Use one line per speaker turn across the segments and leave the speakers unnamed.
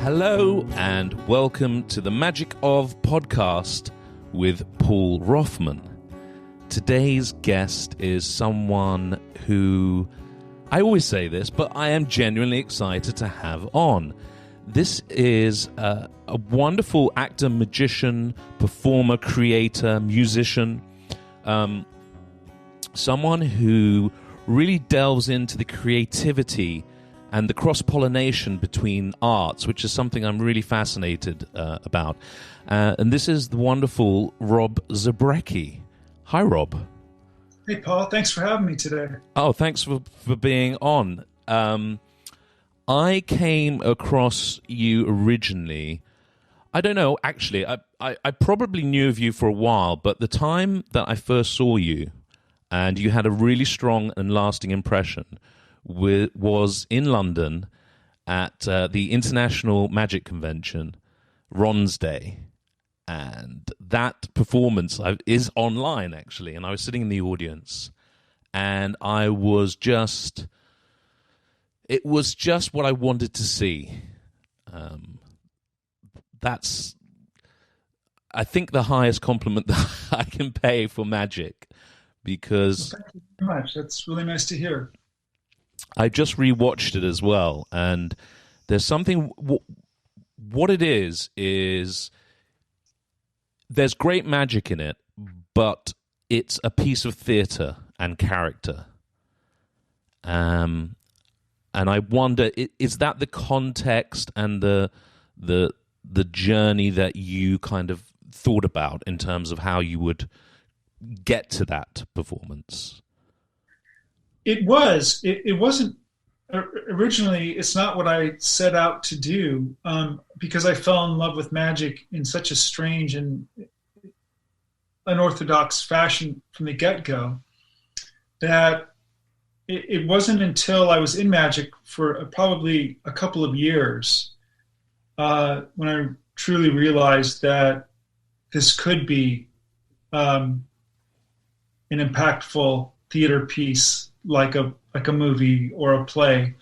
Hello and welcome to the Magic of Podcast with Paul Rothman. Today's guest is someone who, I always say this, but I am genuinely excited to have on. This is a wonderful actor, magician, performer, creator, musician, someone who really delves into the creativity and the cross-pollination between arts, which is something I'm really fascinated about. And this is the wonderful Rob Zabrecky. Hi, Rob.
Hey, Paul. Thanks for having me today.
Oh, thanks for being on. I came across you originally. I don't know, actually. I probably knew of you for a while, but the time that I first saw you, and you had a really strong and lasting impression, was in London at the International Magic Convention, Ron's Day. And that performance is online, actually. And I was sitting in the audience, and it was just what I wanted to see. That's, I think, the highest compliment that I can pay for magic, because...
Well, thank you very much. That's really nice to hear.
I just rewatched it as well, and there's something. What it is there's great magic in it, but it's a piece of theater and character. And I wonder, is that the context and the journey that you kind of thought about in terms of how you would get to that performance?
It was. It wasn't originally. It's not what I set out to do, because I fell in love with magic in such a strange and unorthodox fashion from the get-go, that it wasn't until I was in magic for probably a couple of years when I truly realized that this could be an impactful theater piece, like a movie or a play.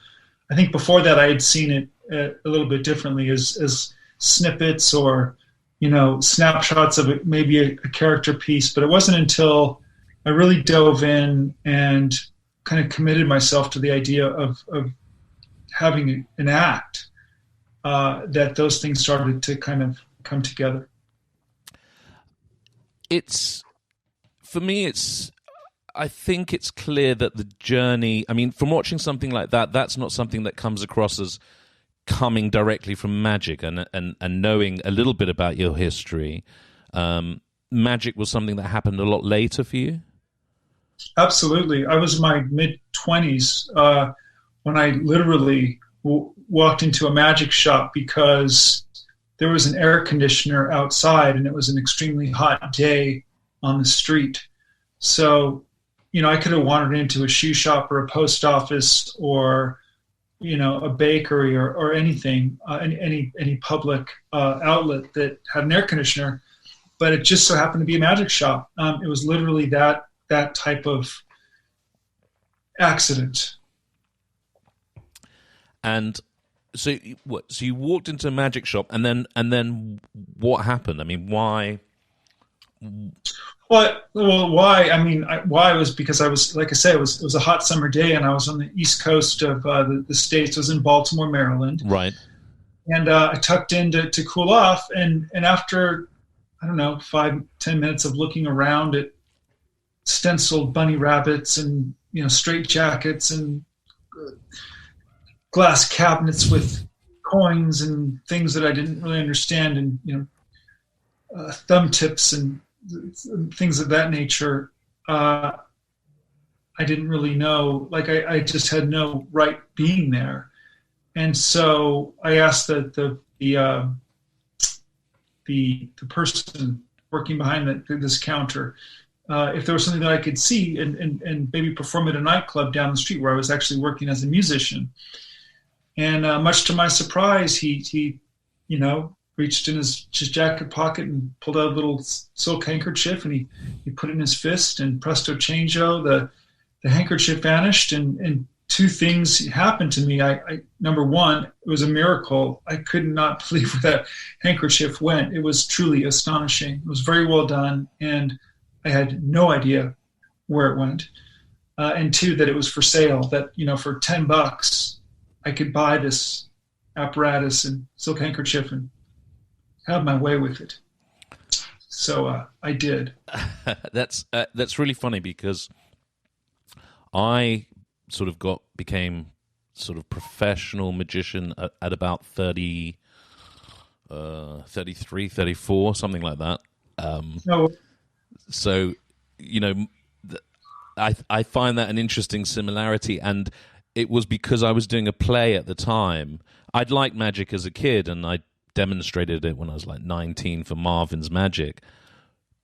I think before that I had seen it a little bit differently as snippets or, snapshots of maybe a character piece. But it wasn't until I really dove in and kind of committed myself to the idea of having an act that those things started to kind of come together.
I think it's clear that the journey, from watching something like that, that's not something that comes across as coming directly from magic, and knowing a little bit about your history. Magic was something that happened a lot later for you?
Absolutely. I was in my mid-20s when I literally walked into a magic shop because there was an air conditioner outside and it was an extremely hot day on the street. So, I could have wandered into a shoe shop or a post office or, a bakery or anything, any public outlet that had an air conditioner, but it just so happened to be a magic shop. It was literally that type of accident. And
so you walked into a magic shop, and then what happened? Why?
Well, why? Why was because I was, like I said, it was a hot summer day, and I was on the east coast of the States. I was in Baltimore, Maryland.
Right.
And I tucked in to cool off, and after, 5-10 minutes of looking around at stenciled bunny rabbits and, straight jackets and glass cabinets with coins and things that I didn't really understand, and, thumb tips and things of that nature, I didn't really know. I just had no right being there, and so I asked the person working behind this counter if there was something that I could see and maybe perform at a nightclub down the street where I was actually working as a musician. And much to my surprise, he reached in his jacket pocket and pulled out a little silk handkerchief, and he put it in his fist, and presto changeo, the handkerchief vanished, and to two things happened to me. Number one, it was a miracle. I could not believe where that handkerchief went. It was truly astonishing. It was very well done, and I had no idea where it went. And two, that it was for sale. That for $10, I could buy this apparatus and silk handkerchief and have my way with it. So I did.
That's really funny, because I sort of became sort of professional magician at about 30, 33, 34, something like that. So, I find that an interesting similarity, and it was because I was doing a play at the time. I'd liked magic as a kid, and I demonstrated it when I was like 19 for Marvin's Magic.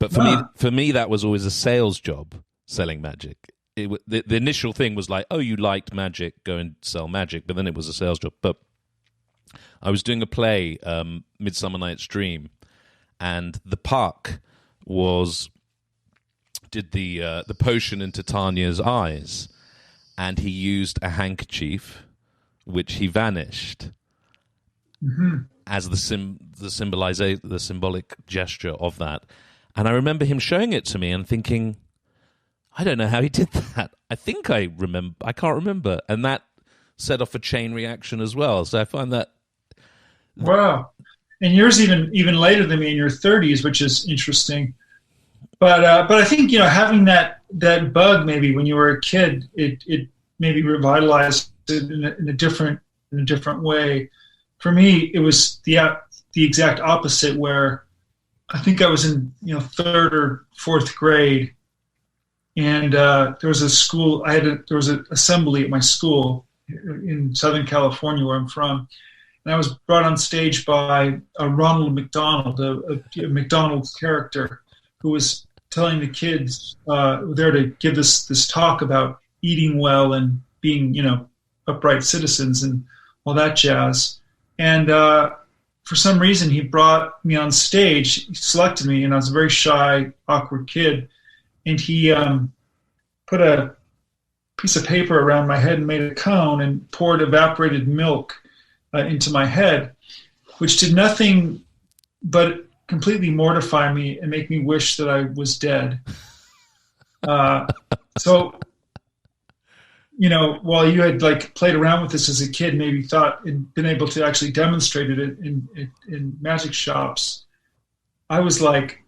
But for me, that was always a sales job, selling magic. The initial thing was like, oh, you liked magic, go and sell magic. But then it was a sales job. But I was doing a play, Midsummer Night's Dream, and the puck did the potion into Tanya's eyes, and he used a handkerchief, which he vanished as the symbolic gesture of that. And I remember him showing it to me and thinking, I don't know how he did that. I think I remember. I can't remember. And that set off a chain reaction as well. So I find that.
Wow. And yours even later than me, in your 30s, which is interesting. But I think, having that bug maybe when you were a kid, it maybe revitalized it in a different way. For me, it was the exact opposite, where I think I was in third or fourth grade, and there was a school. There was an assembly at my school in Southern California, where I'm from, and I was brought on stage by Ronald McDonald, a McDonald's character, who was telling the kids there to give this talk about eating well and being upright citizens and all that jazz. And for some reason, he brought me on stage. He selected me, and I was a very shy, awkward kid. And he put a piece of paper around my head and made a cone and poured evaporated milk into my head, which did nothing but completely mortify me and make me wish that I was dead. So, while you had played around with this as a kid, maybe thought and been able to actually demonstrate it in magic shops, I was like,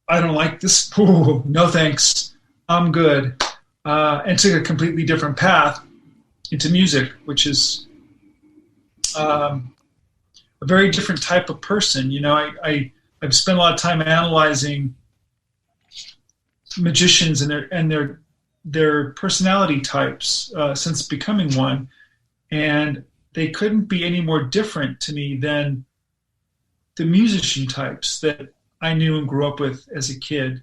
I don't like this. Ooh, no thanks. I'm good. And took a completely different path into music, which is a very different type of person. I've spent a lot of time analyzing magicians and their personality types since becoming one, and they couldn't be any more different to me than the musician types that I knew and grew up with as a kid.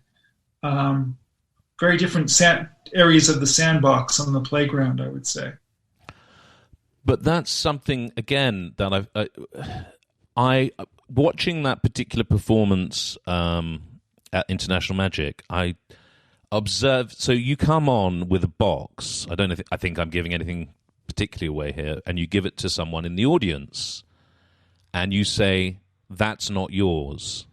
Very different areas of the sandbox on the playground, I would say.
But that's something, again, that I watching that particular performance at International Magic, I observed. So you come on with a box. I think I'm giving anything particularly away here, and you give it to someone in the audience, and you say, "That's not yours,"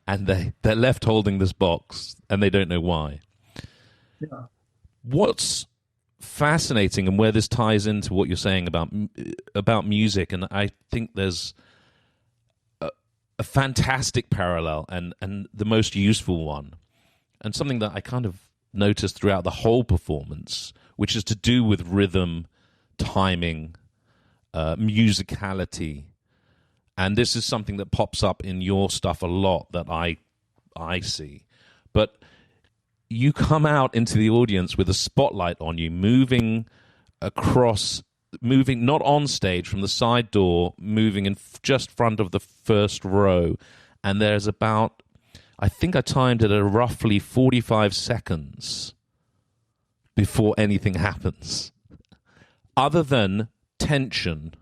and they're left holding this box, and they don't know why.
Yeah.
What's fascinating, and where this ties into what you're saying about music, and I think there's a fantastic parallel and the most useful one, and something that I kind of noticed throughout the whole performance, which is to do with rhythm, timing, musicality. And this is something that pops up in your stuff a lot that I see. But you come out into the audience with a spotlight on you, moving not on stage, from the side door, moving in just front of the first row. And there's about, I think I timed it at roughly 45 seconds before anything happens, other than tension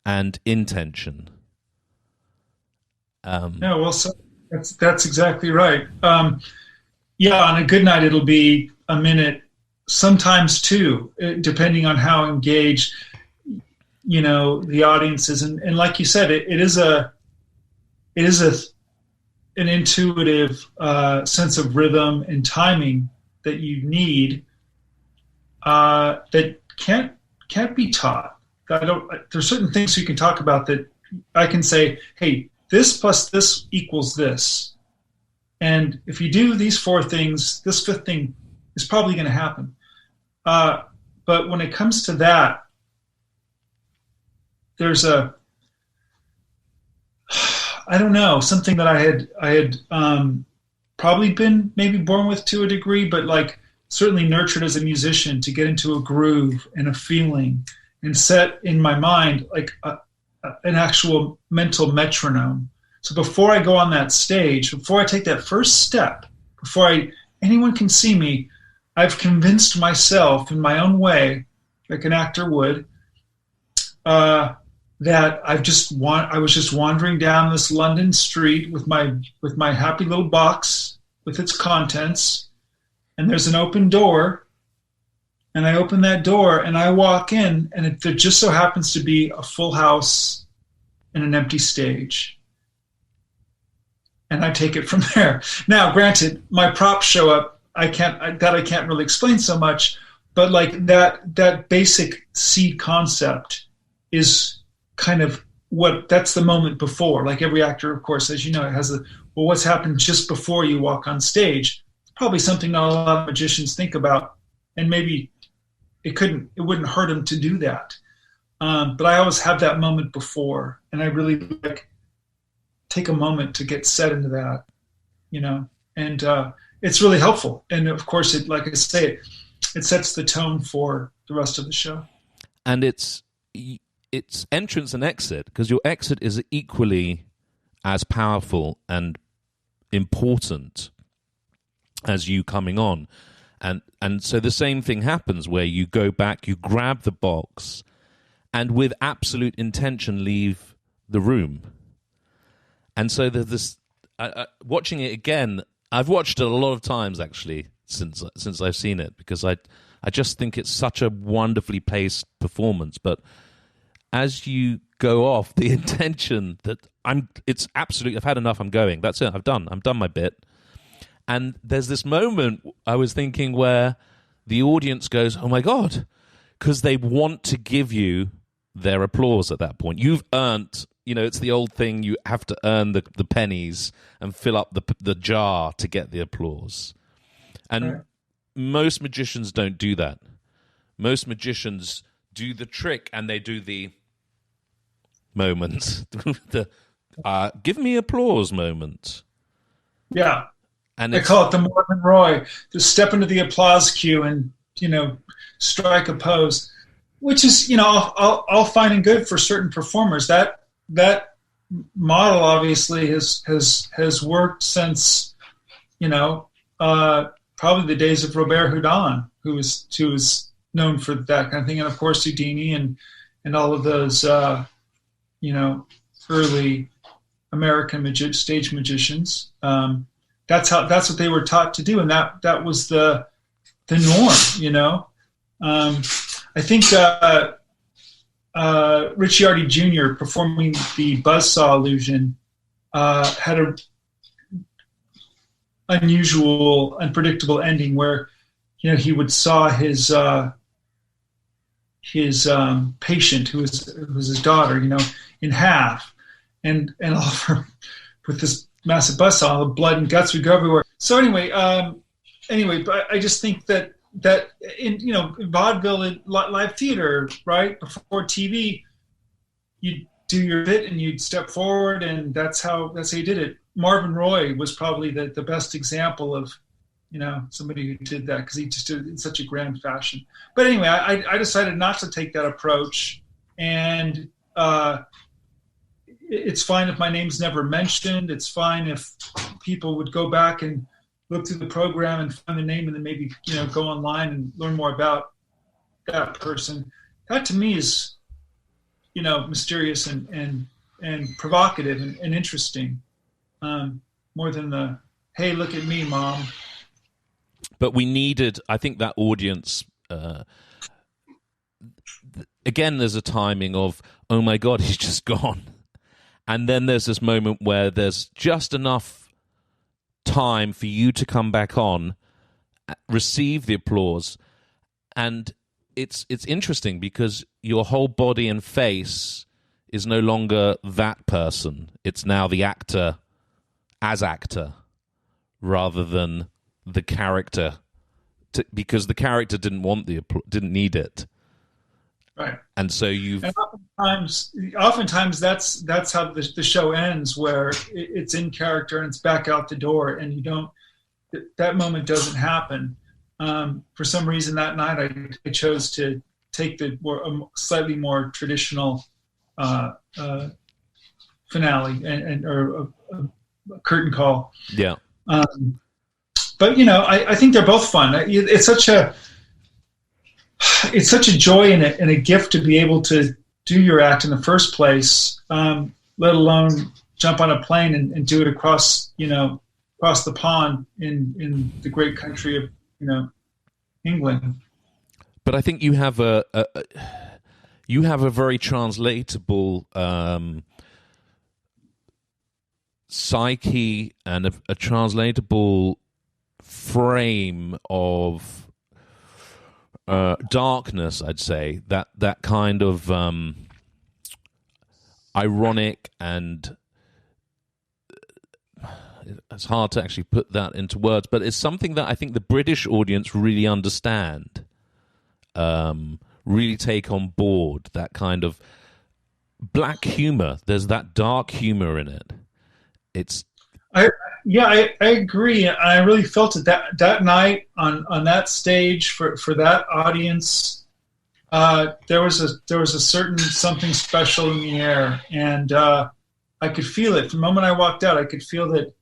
and intention.
So that's exactly right. On a good night, it'll be a minute sometimes too, depending on how engaged, the audience is. And like you said, it is an intuitive sense of rhythm and timing that you need, that can't be taught. There's certain things you can talk about that I can say, hey, this plus this equals this. And if you do these 4 things, this 5th thing is probably going to happen. But when it comes to that, there's I don't know, something that I had probably been maybe born with to a degree, but like certainly nurtured as a musician to get into a groove and a feeling and set in my mind like an actual mental metronome. So before I go on that stage, before I take that first step, before anyone can see me, I've convinced myself in my own way, like an actor would, that I was just wandering down this London street with my happy little box with its contents, and there's an open door, and I open that door and I walk in, and there just so happens to be a full house and an empty stage. And I take it from there. Now, granted, my props show up. I can't really explain so much, but like that basic seed concept is kind of that's the moment before. Like every actor, of course, as you know, it has what's happened just before you walk on stage. Probably something not a lot of magicians think about, and maybe it wouldn't hurt them to do that. But I always have that moment before, and I really take a moment to get set into that, and it's really helpful. And of course, like I say, it sets the tone for the rest of the show.
And it's entrance and exit, because your exit is equally as powerful and important as you coming on. And so the same thing happens where you go back, you grab the box, and with absolute intention leave the room. And so there's this, watching it again, I've watched it a lot of times actually since I've seen it, because I just think it's such a wonderfully paced performance. But as you go off, the intention that it's absolutely, I've had enough, I'm going, that's it, I've done my bit. And there's this moment I was thinking where the audience goes, oh my God, because they want to give you their applause at that point. You've earned, it's the old thing, you have to earn the pennies and fill up the jar to get the applause. And right. Most magicians don't do that. Most magicians do the trick and they do the moment, the give me applause moment.
Yeah. And I call it the Marvin Roy, to step into the applause queue and, strike a pose, which is, all fine and good for certain performers. That model obviously has worked since, probably the days of Robert Houdin, who was known for that kind of thing. And of course, Houdini and all of those, early American stage magicians. That's what they were taught to do, and that was the norm. I think Ricciardi Jr. performing the buzzsaw illusion had a unusual, unpredictable ending where he would saw his patient, who was his daughter, in half, and all of her with this massive buzzsaw, the blood and guts would go everywhere. So anyway, but I just think that in vaudeville and live theater, right before TV, you do your bit and you'd step forward, and that's how you did it. Marvin Roy was probably the best example of somebody who did that, because he just did it in such a grand fashion. But anyway, I decided not to take that approach, and it's fine if my name's never mentioned. It's fine if people would go back and look through the program and find the name, and then maybe go online and learn more about that person. That to me is mysterious and provocative and interesting, more than the hey, look at me, mom.
but we needed, I think, that audience. Again, there's a timing of, oh my God, he's just gone. And then there's this moment where there's just enough time for you to come back on, receive the applause. And it's interesting because your whole body and face is no longer that person. It's now the actor as actor rather than the character, because the character didn't need it.
Right.
And so
and oftentimes that's how the show ends, where it's in character and it's back out the door, and that moment doesn't happen. For some reason that night I chose to take a slightly more traditional finale or a curtain call.
Yeah.
But I think they're both fun. It's such a joy and a gift to be able to do your act in the first place, let alone jump on a plane and do it across the pond in the great country of England.
But I think you have a very translatable psyche and a translatable frame of darkness, I'd say, that kind of ironic, and it's hard to actually put that into words, but it's something that I think the British audience really understand, really take on board, that kind of black humor. There's that dark humor in it. I agree. I really felt it that night on that stage for that audience. There was a certain something special in the air, and I could feel it. The moment I walked out, I could feel that.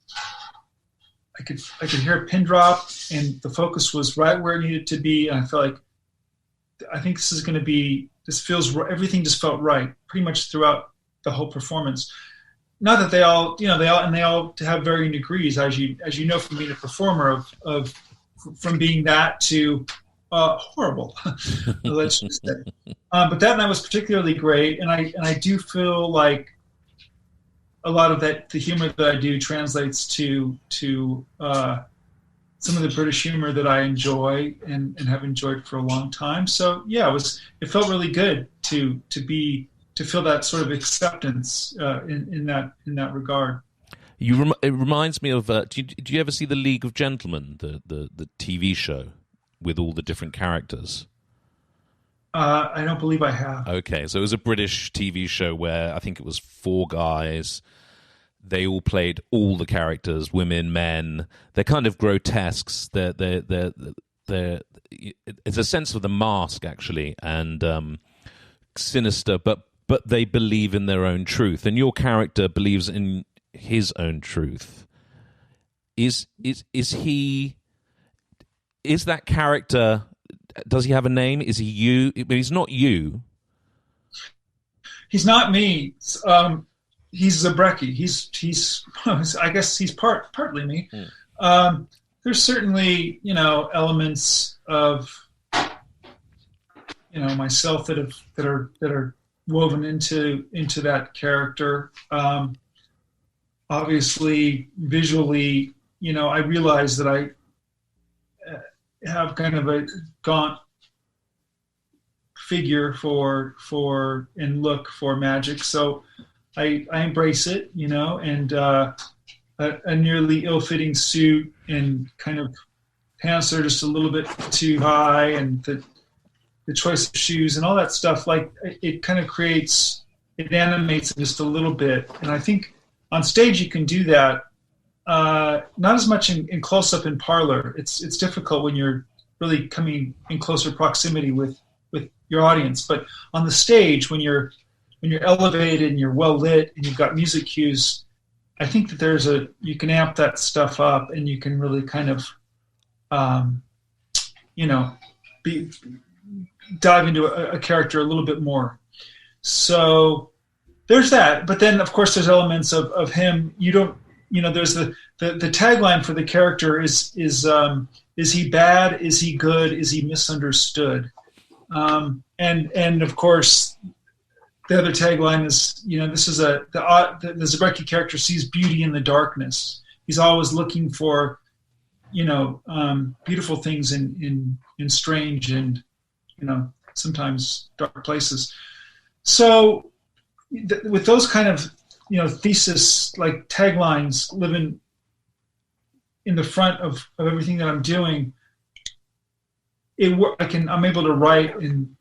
I could hear a pin drop, and the focus was right where it needed to be. And I felt like, I think this is going to be. This feels. Everything just felt right, pretty much throughout the whole performance. Not that they all have varying degrees, as you know from being a performer, from being that to horrible. Let's just say. But that night was particularly great, and I do feel like a lot of the humor that I do translates to some of the British humor that I enjoy and have enjoyed for a long time. So yeah, it felt really good to feel that sort of acceptance in that regard. It reminds me of. Do you ever see the League of Gentlemen, the TV show with all the different characters?
I don't believe I have.
Okay, so it was a British TV show where I think it was 4 guys. They all played all the characters, women, men. They're kind of grotesques. It's a sense of the mask, actually, and sinister, but they believe in their own truth. And your character believes in his own truth. Is that character? Does he have a name? Is he you? He's not you.
He's not me. He's Zabrecky. He's. I guess he's partly me. There's certainly elements of myself that are woven into that character. Obviously, visually, I realize that I have kind of a gaunt figure for and look for magic, so I embrace it, and a nearly ill-fitting suit and kind of pants that are just a little bit too high, and the choice of shoes and all that stuff, like it kind of it animates it just a little bit. And I think on stage you can do that, not as much in close-up in parlor. It's difficult when you're really coming in closer proximity with your audience, but on the stage when you're elevated and you're well lit and you've got music cues, I think that you can amp that stuff up, and you can really kind of dive into a character a little bit more. So there's that. But then of course there's elements of him. You there's the tagline for the character is he bad? Is he good? Is he misunderstood? And of course, the other tagline is, this is the Zabrecky character sees beauty in the darkness. He's always looking for, beautiful things in strange and, sometimes dark places. So with those kind of, thesis like taglines living in the front of everything that I'm doing, I'm able to write and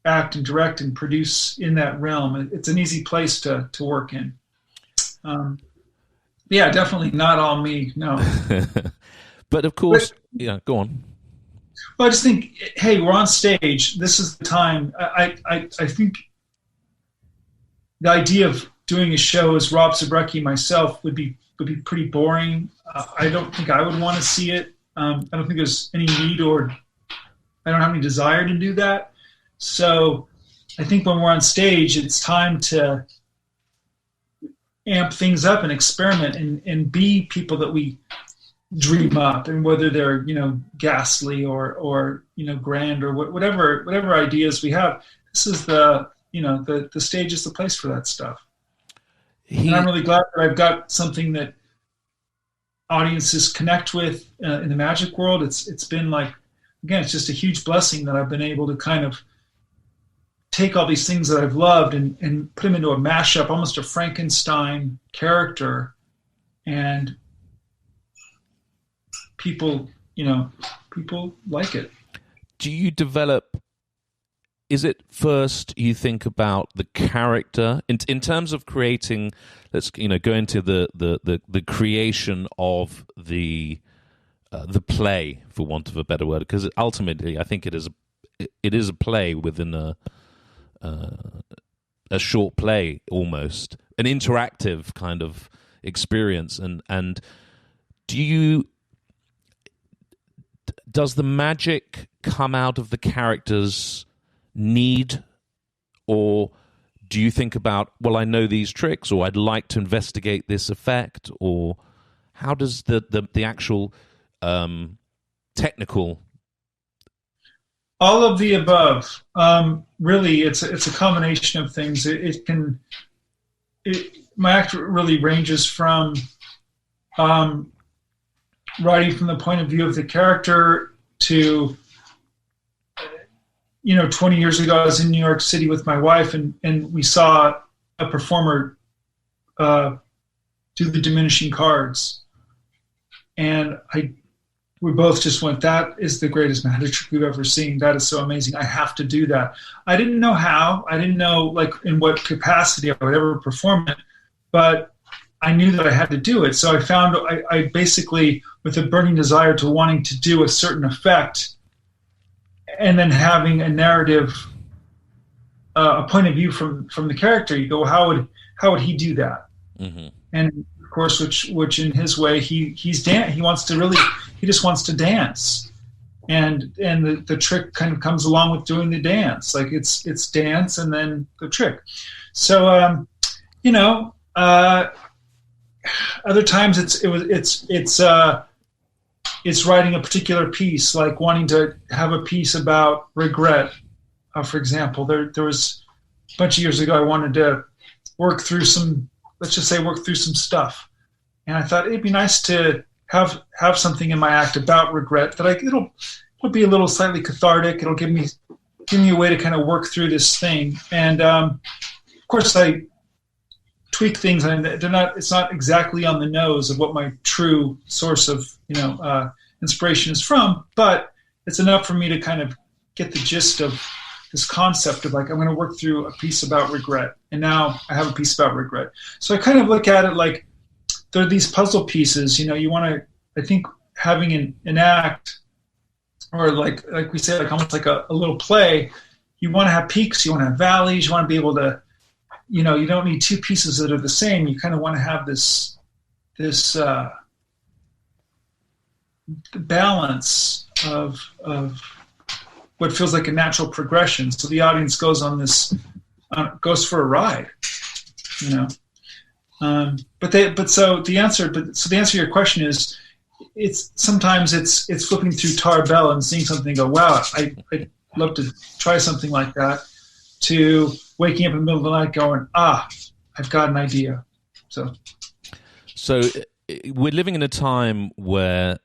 act and direct and produce in that realm. It's an easy place to work in. Yeah, definitely not all me. No.
But of course, go on.
Well, I just think, hey, we're on stage. This is the time. I think the idea of doing a show as Rob Zabrecky myself would be pretty boring. I don't think I would want to see it. I don't think there's any need, or I don't have any desire to do that. So I think when we're on stage, it's time to amp things up and experiment and be people that we dream up, and whether they're ghastly or grand or whatever ideas we have. This is the stage is the place for that stuff. And I'm really glad that I've got something that audiences connect with in the magic world. It's been like, again, it's just a huge blessing that I've been able to kind of take all these things that I've loved and put them into a mashup, almost a Frankenstein character, and people like it.
Do you develop? Is it first you think about the character in terms of creating? Let's go into the creation of the play, for want of a better word, because ultimately I think it is a play within a short play, almost an interactive kind of experience. And does the magic come out of the character's need, or do you think about, well, I know these tricks, or I'd like to investigate this effect, or how does the actual technical?
All of the above. Really, it's a combination of things. My act really ranges from writing from the point of view of the character to, 20 years ago, I was in New York City with my wife, and we saw a performer do the diminishing cards. And we both just went, that is the greatest magic trick we've ever seen. That is so amazing. I have to do that. I didn't know how. I didn't know in what capacity I would ever perform it, but I knew that I had to do it. So I basically, with a burning desire to wanting to do a certain effect, and then having a narrative, a point of view from the character, you go, how would he do that? Mm-hmm. And of course, which in his way, he just wants to dance, and the trick kind of comes along with doing the dance. Like it's dance and then the trick. So other times it's writing a particular piece, like wanting to have a piece about regret. For example, there was a bunch of years ago, I wanted to work through some stuff, and I thought it'd be nice to have something in my act about regret that it'll be a little slightly cathartic. It'll give me a way to kind of work through this thing, and of course I tweak things, and it's not exactly on the nose of what my true source of inspiration is from, but it's enough for me to kind of get the gist of this concept of I'm going to work through a piece about regret, and now I have a piece about regret. So I kind of look at it like there are these puzzle pieces. You want to, I think, having an act, or like we say, almost like a little play. You want to have peaks, you want to have valleys, you want to be able to, you don't need two pieces that are the same. You kind of want to have this balance of what feels like a natural progression. So the audience goes on this, goes for a ride, The answer to your question is, sometimes it's flipping through Tarbell and seeing something and go, wow, I'd love to try something like that, to waking up in the middle of the night going, I've got an idea. So
we're living in a time where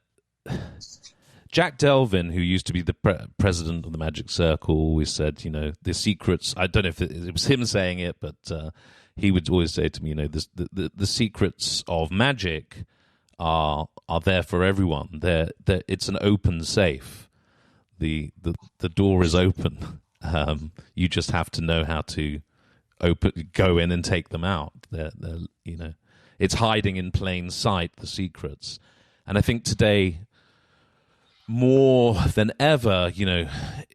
Jack Delvin, who used to be the president of the Magic Circle, always said, the secrets, I don't know if it was him saying it, but he would always say to me, the secrets of magic are there for everyone. It's an open safe. The door is open. You just have to know how to go in and take them out. It's hiding in plain sight, the secrets. And I think today, more than ever,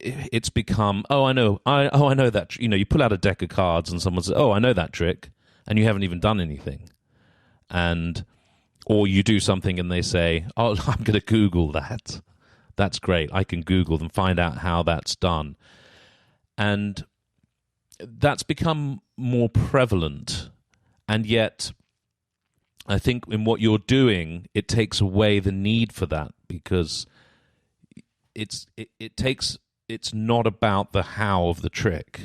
it's become, I know that. You pull out a deck of cards and someone says, I know that trick, and you haven't even done anything. Or you do something and they say, I'm going to Google that. That's great. I can Google and find out how that's done. And that's become more prevalent. And yet, I think in what you're doing, it takes away the need for that, because it's not about the how of the trick.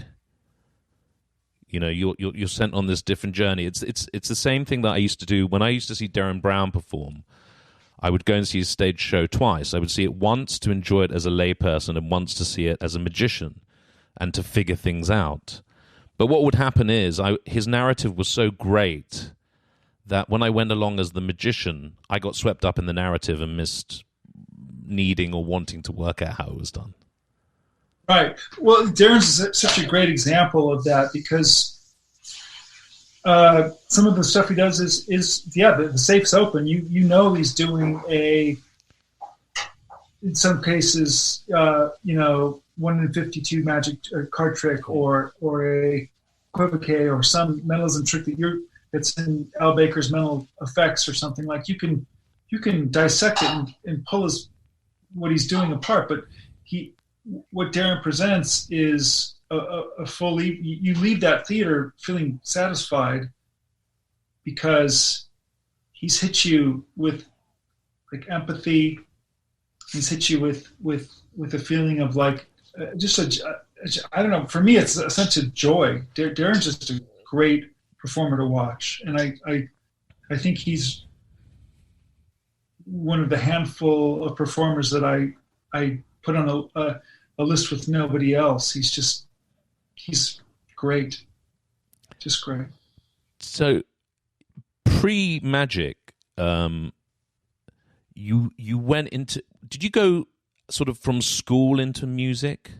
You're sent on this different journey. It's the same thing that I used to do when I used to see Darren Brown perform. I would go and see his stage show twice. I would see it once to enjoy it as a layperson, and once to see it as a magician and to figure things out. But what would happen is his narrative was so great that when I went along as the magician, I got swept up in the narrative and missed needing or wanting to work out how it was done.
Right. Well, Darren's such a great example of that, because some of the stuff he does is the safe's open. He's doing in some cases, 1 in 52 magic card trick, or a equivoque, or some mentalism trick that's in Al Baker's mental effects or something. Like, you can dissect it and pull what he's doing apart, but what Darren presents is a fully, you leave that theater feeling satisfied, because he's hit you with like empathy. He's hit you with a feeling of like, I don't know. For me, it's a sense of joy. Darren's just a great performer to watch, and I think he's one of the handful of performers that I put on a list with nobody else. He's great, just great.
So, pre-Magic, you went into. Did you go sort of from school into music?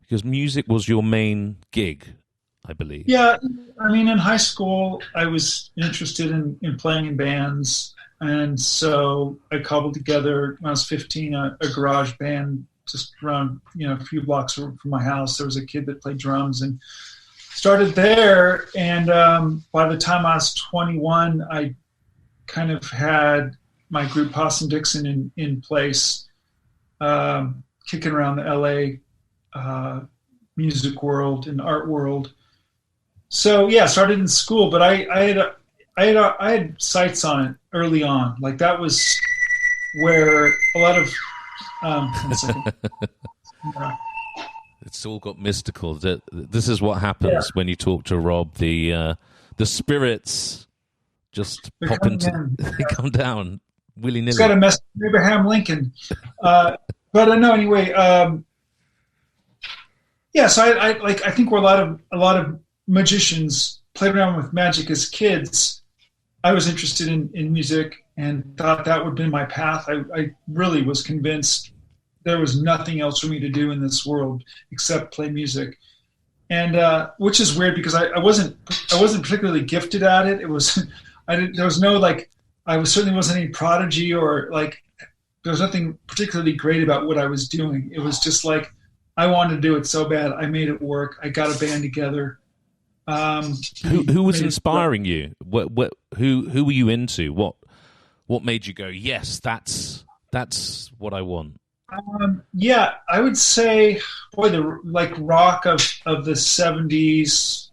Because music was your main gig, I believe.
Yeah, I mean, in high school, I was interested in playing in bands, and so I cobbled together, when I was 15, a garage band just around, a few blocks from my house. There was a kid that played drums, and started there. And by the time I was 21, I kind of had my group Possum Dixon in place, kicking around the LA music world and art world. So yeah, started in school, but I had sights on it early on. Like, that was where a lot of
it's all got mystical. This is what happens when you talk to Rob. The spirits just pop into. They come down willy nilly.
He's got a message from Abraham Lincoln. But no, anyway. Yeah, so I think where a lot of magicians played around with magic as kids, I was interested in music and thought that would be my path. I really was convinced there was nothing else for me to do in this world except play music, and which is weird, because I wasn't particularly gifted at it. It was there was no I certainly wasn't any prodigy, or there was nothing particularly great about what I was doing. It was just like, I wanted to do it so bad. I made it work. I got a band together.
Who was inspiring you? Who were you into? What made you go, yes, that's what I want?
Yeah, I would say, the rock of the 70s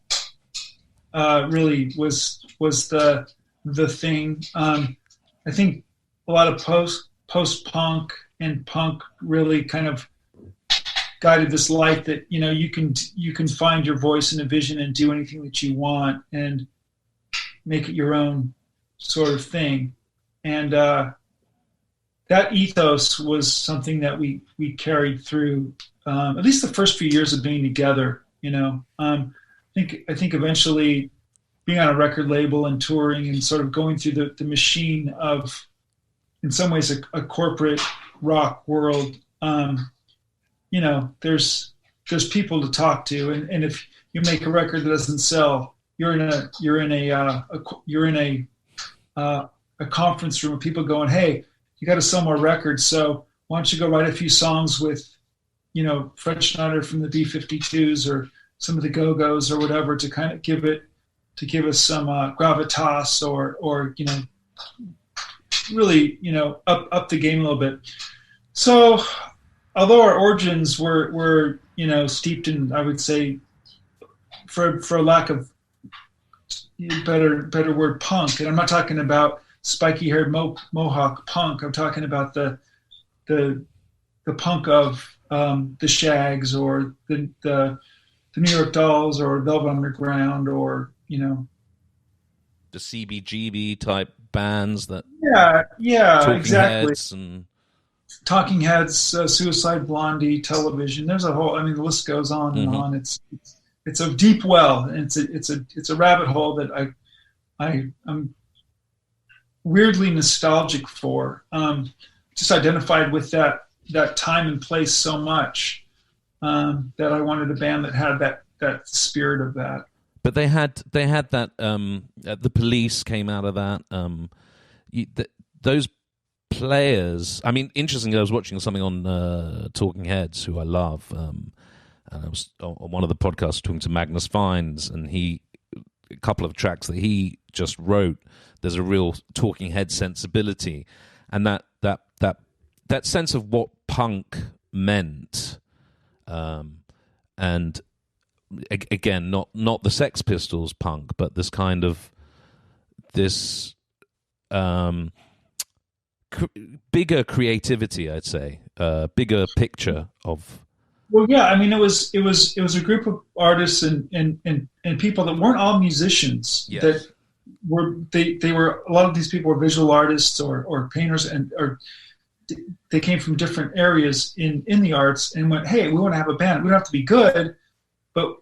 really was was the thing. I think a lot of post punk and punk really kind of guided this light that, you know, you can find your voice and a vision and do anything that you want and make it your own sort of thing. And that ethos was something that we carried through at least the first few years of being together. You know, I think eventually being on a record label and touring and sort of going through the machine of, in some ways, a corporate rock world. You know, there's people to talk to, and if you make a record that doesn't sell, you're in a conference room with people going, "Hey, you got to sell more records, so why don't you go write a few songs with, you know, Fred Schneider from the B-52s or some of the Go-Go's or whatever to kind of give us some gravitas or you know, really, you know, up the game a little bit." So, although our origins were you know, steeped in, I would say, for lack of better word, punk, and I'm not talking about spiky-haired mohawk punk. I'm talking about the punk of the Shags or the New York Dolls or Velvet Underground or, you know,
the CBGB type bands that
Talking exactly.
Heads and
Talking Heads, Suicide Blondie, Television. There's a whole. I mean, the list goes on and on. It's a deep well, and it's a rabbit hole that I'm weirdly nostalgic for. Just identified with that time and place so much that I wanted a band that had that spirit of that.
But they had that. The Police came out of that. Those players. I mean, interestingly, I was watching something on Talking Heads, who I love, and I was on one of the podcasts talking to Magnus Fines, and a couple of tracks that he just wrote. There's a real Talking Head sensibility, and that sense of what punk meant, and again, not the Sex Pistols punk, but this kind of bigger creativity, I'd say, bigger picture of.
Well, yeah, I mean, it was a group of artists and people that weren't all musicians.
Yes.
That they were a lot of these people were visual artists or painters or they came from different areas in the arts and went, hey, we want to have a band. We don't have to be good, but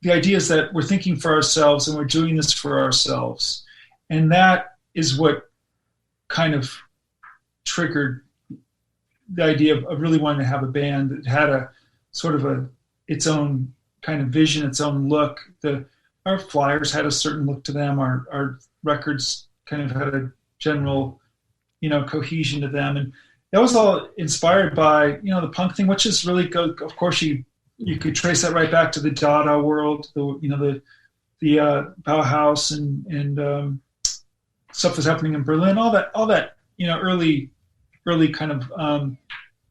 the idea is that we're thinking for ourselves and we're doing this for ourselves, and that is what kind of triggered the idea of really wanting to have a band that had a sort of its own kind of vision, its own look. Our flyers had a certain look to them. Our records kind of had a general, you know, cohesion to them, and that was all inspired by, you know, the punk thing, which is really good. Of course, you could trace that right back to the Dada world, the Bauhaus and stuff that's happening in Berlin, all that, you know, early kind of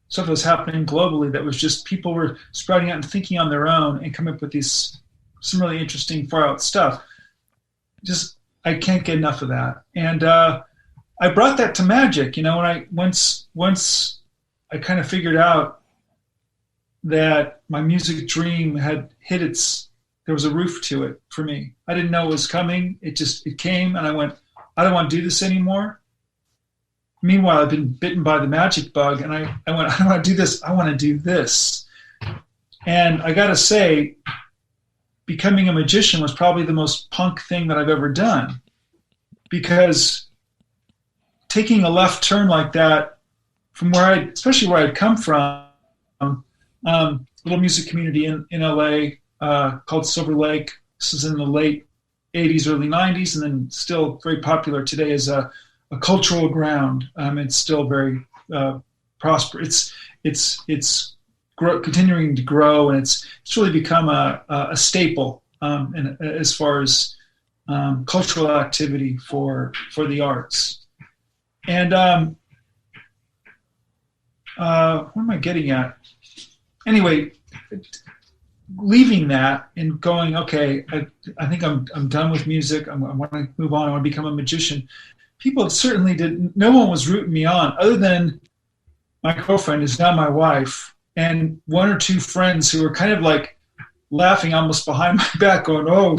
stuff that was happening globally. That was just people were sprouting out and thinking on their own and coming up with some really interesting far out stuff. Just, I can't get enough of that. And I brought that to magic, you know, when once I kind of figured out that my music dream had hit there was a roof to it for me. I didn't know it was coming. It came, and I went, I don't want to do this anymore. Meanwhile, I've been bitten by the magic bug, and I went, I don't want to do this. I want to do this. And I got to say, becoming a magician was probably the most punk thing that I've ever done, because taking a left turn like that from especially where I'd come from, little music community in LA called Silver Lake. This is in the late 80s, early 90s, and then still very popular today as a cultural ground. It's still very prosperous. It's continuing to grow, and it's really become a staple as far as cultural activity for the arts. And what am I getting at? Anyway, leaving that and going, okay, I think I'm done with music. I want to move on. I want to become a magician. People certainly didn't. No one was rooting me on, other than my girlfriend, is now my wife, and one or two friends who were kind of like laughing almost behind my back, going, "Oh,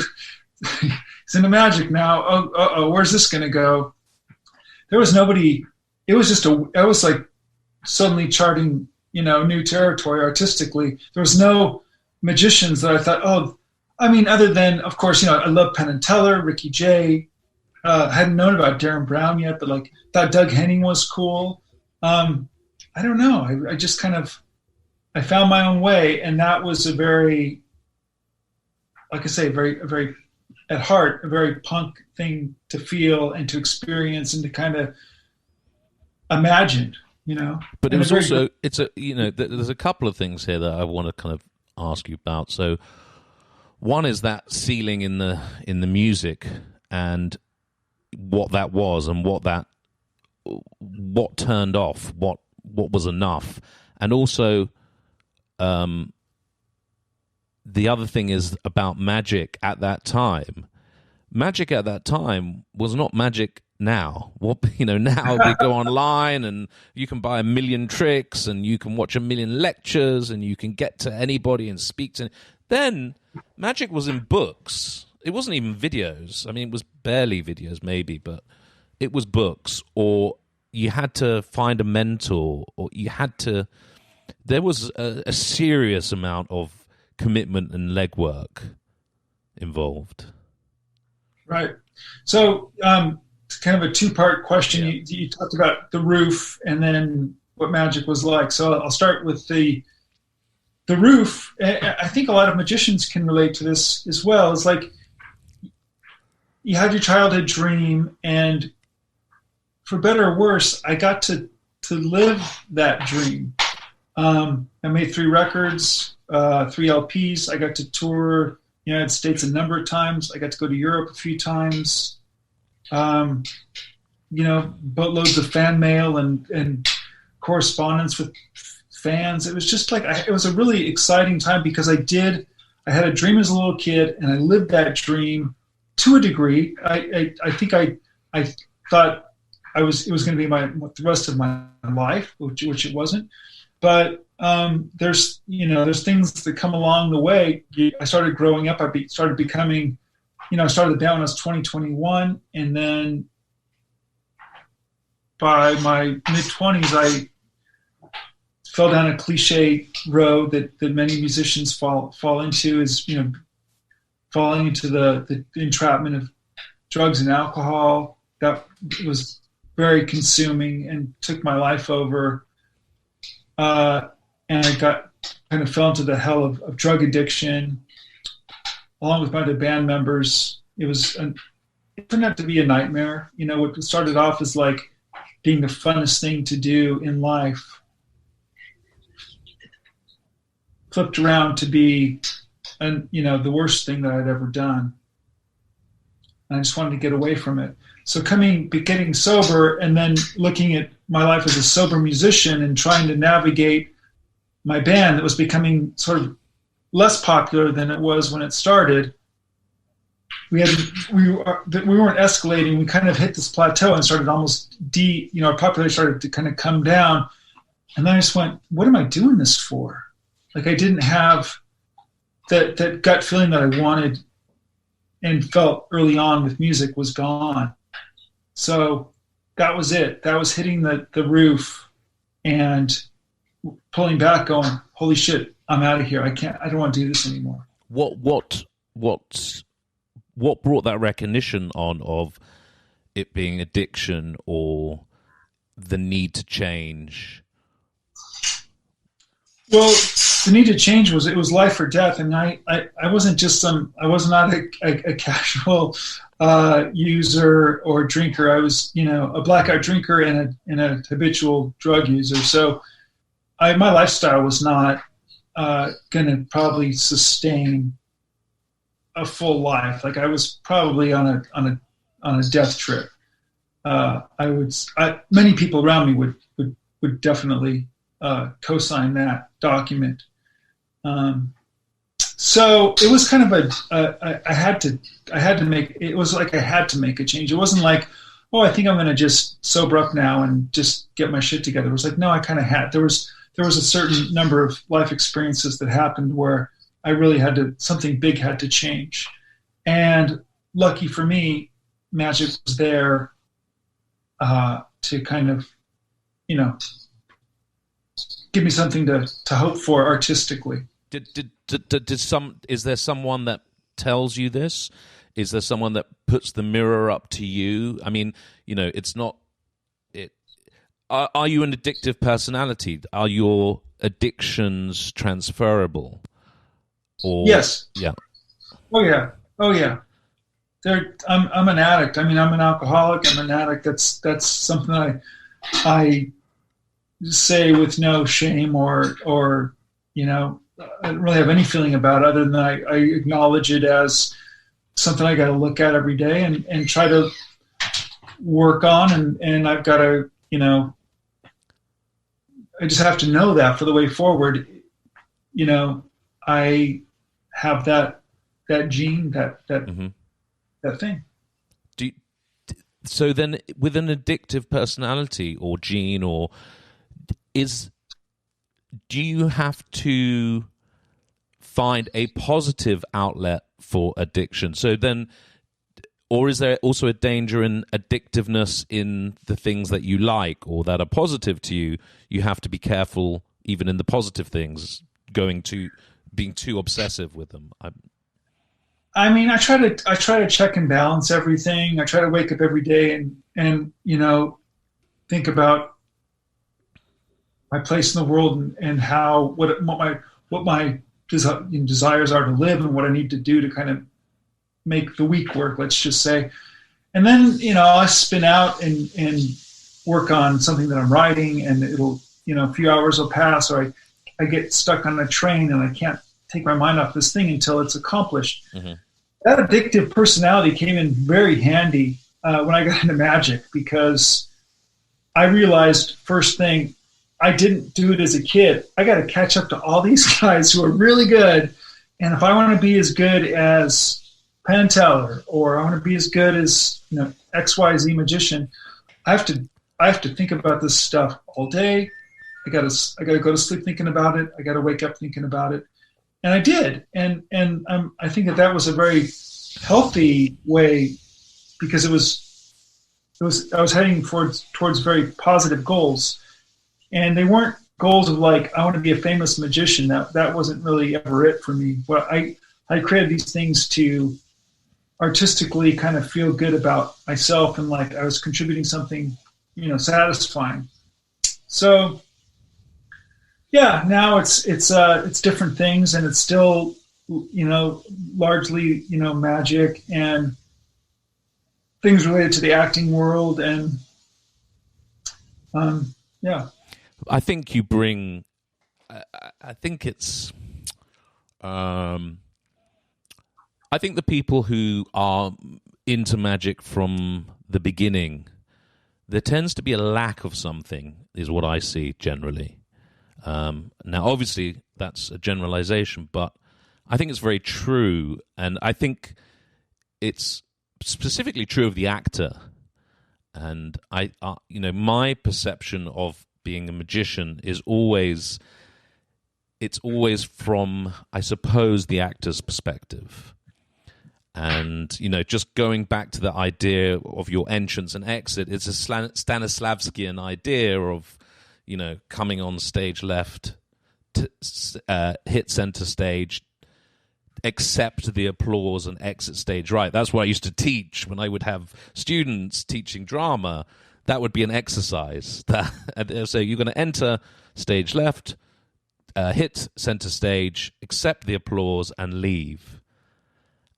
he's into magic now. Oh, where's this going to go?" There was nobody. It was just I was like suddenly charting, new territory artistically. There was no magicians that I thought, other than, of course, I love Penn and Teller, Ricky Jay. Hadn't known about Darren Brown yet, but like thought Doug Henning was cool. I don't know. I just I found my own way, and that was a very, like I say, a very at heart, a very punk thing to feel and to experience and to kind of imagine,
But it was also, there's a couple of things here that I want to kind of ask you about. So one is that ceiling in the music and what that was, and what turned off, what was enough. And also the other thing is about magic at that time. Magic at that time was not magic now. Now we go online and you can buy 1 million tricks and you can watch 1 million lectures and you can get to anybody and speak to. Then magic was in books. It wasn't even videos. I mean, it was barely videos maybe, but it was books, or you had to find a mentor, or there was a serious amount of commitment and legwork involved.
Right. So it's kind of a two-part question. Yeah. You talked about the roof and then what magic was like. So I'll start with the roof. I think a lot of magicians can relate to this as well. It's like you had your childhood dream, and for better or worse, I got to live that dream. I made 3 records, 3 LPs. I got to tour the United States a number of times. I got to go to Europe a few times. Boatloads of fan mail and correspondence with fans. It was just like, it was a really exciting time because I had a dream as a little kid, and I lived that dream to a degree. I think I thought it was going to be the rest of my life, which it wasn't. But there's things that come along the way. I started growing up. I started becoming, I started down when I was 21, and then by my mid-20s, I fell down a cliche road that many musicians fall into, is falling into the entrapment of drugs and alcohol. That was very consuming and took my life over. And I kind of fell into the hell of drug addiction, along with my other band members. It turned out to be a nightmare. What started off as like being the funnest thing to do in life flipped around to be the worst thing that I'd ever done. And I just wanted to get away from it. So getting sober, and then looking at my life as a sober musician and trying to navigate my band that was becoming sort of less popular than it was when it started. We weren't escalating. We kind of hit this plateau and started almost our popularity started to kind of come down. And then I just went, what am I doing this for? Like, I didn't have that gut feeling that I wanted and felt early on with music was gone. So that was it. That was hitting the roof and pulling back, going, holy shit, I'm out of here. I don't want to do this anymore.
What brought that recognition on of it being addiction or the need to change?
Well, the need to change was life or death. And I wasn't just I was not a casual user or drinker. I was, a blackout drinker and a habitual drug user. So my lifestyle was not going to probably sustain a full life. Like, I was probably on a death trip. Many people around me would definitely co-sign that document. So it was kind of I had to make, it was like I had to make a change. It wasn't like, oh, I think I'm going to just sober up now and just get my shit together. It was like, no, I kind of had, there was a certain number of life experiences that happened where I really had to, something big had to change. And lucky for me, magic was there to kind of, you know, give me something to hope for artistically.
Is there someone that tells you this? Is there someone that puts the mirror up to you? I mean, you know, it's not. Are you an addictive personality? Are your addictions transferable? Or,
yes.
Yeah.
Oh yeah. Oh yeah. I'm an addict. I mean, I'm an alcoholic. I'm an addict. That's something I say with no shame or you know, I don't really have any feeling about it other than I acknowledge it as something I got to look at every day and try to work on. And I've got to, you know, I just have to know that for the way forward, you know, I have that gene, that thing.
So then with an addictive personality or gene do you have to find a positive outlet for addiction? So then, or is there also a danger in addictiveness in the things that you like or that are positive to you? You have to be careful, even in the positive things, being too obsessive with them.
I mean, I try to check and balance everything. I try to wake up every day and you know, think about my place in the world and how what my desires are to live and what I need to do to kind of make the week work, let's just say. And then, you know, I spin out and work on something that I'm writing, and it'll, you know, a few hours will pass, or I get stuck on a train and I can't take my mind off this thing until it's accomplished. Mm-hmm. That addictive personality came in very handy when I got into magic, because I realized first thing, I didn't do it as a kid. I got to catch up to all these guys who are really good. And if I want to be as good as Penn and Teller, or I want to be as good as, you know, XYZ magician, I have to think about this stuff all day. I got to go to sleep thinking about it. I got to wake up thinking about it. And I did. And I think that was a very healthy way, because I was heading towards very positive goals. And they weren't goals of like, I want to be a famous magician. That wasn't really ever it for me. But I created these things to artistically kind of feel good about myself, and like I was contributing something, you know, satisfying. So yeah, now it's different things, and it's still, you know, largely, you know, magic and things related to the acting world, and yeah.
I think you bring. I think it's. I think the people who are into magic from the beginning, there tends to be a lack of something, is what I see generally. Now, obviously, that's a generalization, but I think it's very true, and I think it's specifically true of the actor. And you know, my perception of being a magician is always from, I suppose, the actor's perspective. And, you know, just going back to the idea of your entrance and exit, it's a Stanislavskian idea of, you know, coming on stage left, hit center stage, accept the applause, and exit stage right. That's what I used to teach when I would have students teaching drama. That would be an exercise. So you're going to enter stage left, hit center stage, accept the applause, and leave.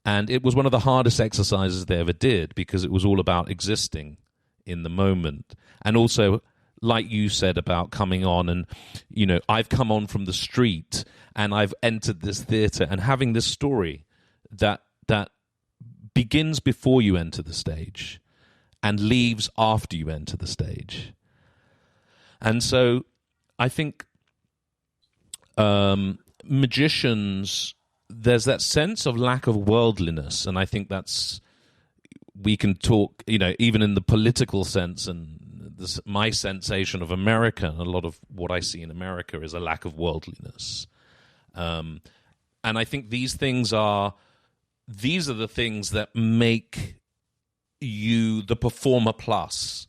And it was one of the hardest exercises they ever did, because it was all about existing in the moment. And also, like you said about coming on, and, you know, I've come on from the street and I've entered this theater, and having this story that begins before you enter the stage and leaves after you enter the stage. And so I think magicians there's that sense of lack of worldliness, and I think we can talk, even in the political sense, and my sensation of America, and a lot of what I see in America is a lack of worldliness. And I think these are the things that make you the performer plus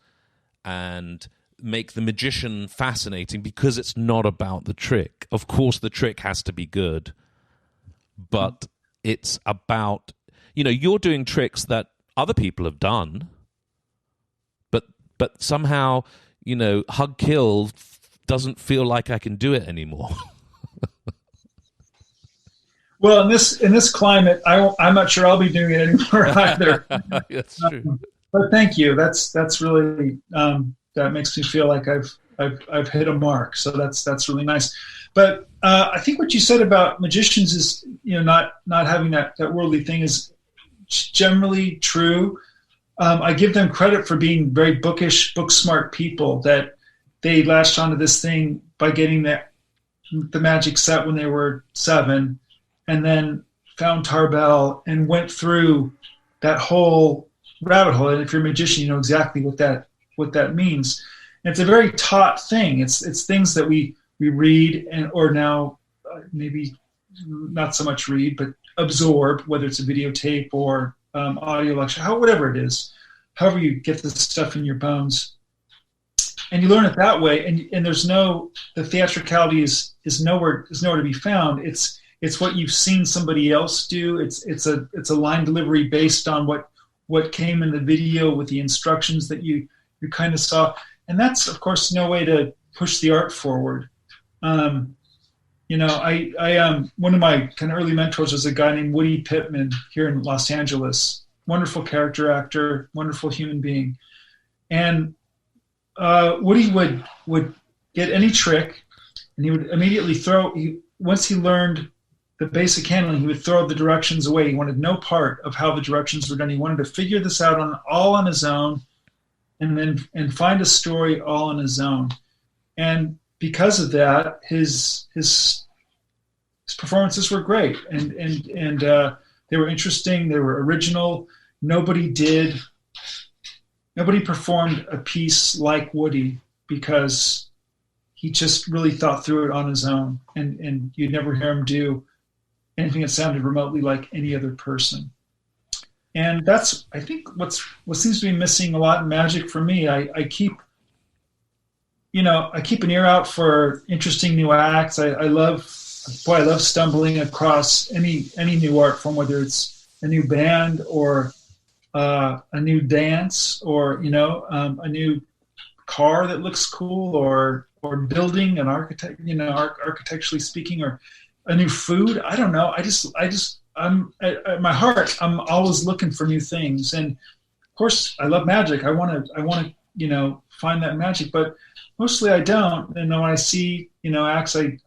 and make the magician fascinating, because it's not about the trick. Of course, the trick has to be good, but it's about, you're doing tricks that other people have done, but somehow, hug kill doesn't feel like I can do it anymore.
Well, in this climate, I'm not sure I'll be doing it anymore either.
That's true.
But thank you. That's really that makes me feel like I've hit a mark. So that's really nice. But I think what you said about magicians is not having that worldly thing is generally true. I give them credit for being very bookish, book smart people, that they latched onto this thing by getting the magic set when they were 7. And then found Tarbell and went through that whole rabbit hole. And if you're a magician, you know exactly what that means. And it's a very taught thing. It's things that we read or now maybe not so much read, but absorb, whether it's a videotape or audio lecture, whatever it is, however you get this stuff in your bones. And you learn it that way. And the theatricality is nowhere to be found. It's what you've seen somebody else do. It's a line delivery based on what came in the video with the instructions that you kind of saw, and that's of course no way to push the art forward. I one of my kind of early mentors was a guy named Woody Pittman here in Los Angeles. Wonderful character actor, wonderful human being, and Woody would get any trick, and he would immediately once he learned the basic handling, he would throw the directions away. He wanted no part of how the directions were done. He wanted to figure this out all on his own, and find a story all on his own. And because of that, his performances were great, and they were interesting. They were original. Nobody performed a piece like Woody, because he just really thought through it on his own, and you'd never hear him do anything that sounded remotely like any other person. And that's, I think, what seems to be missing a lot in magic for me. I keep an ear out for interesting new acts. I love stumbling across any new art form, whether it's a new band or a new dance, or a new car that looks cool, or building an architecturally speaking, or a new food. I don't know. I'm at my heart, I'm always looking for new things. And of course I love magic. I want to find that magic, but mostly I don't. And when I see, acts, I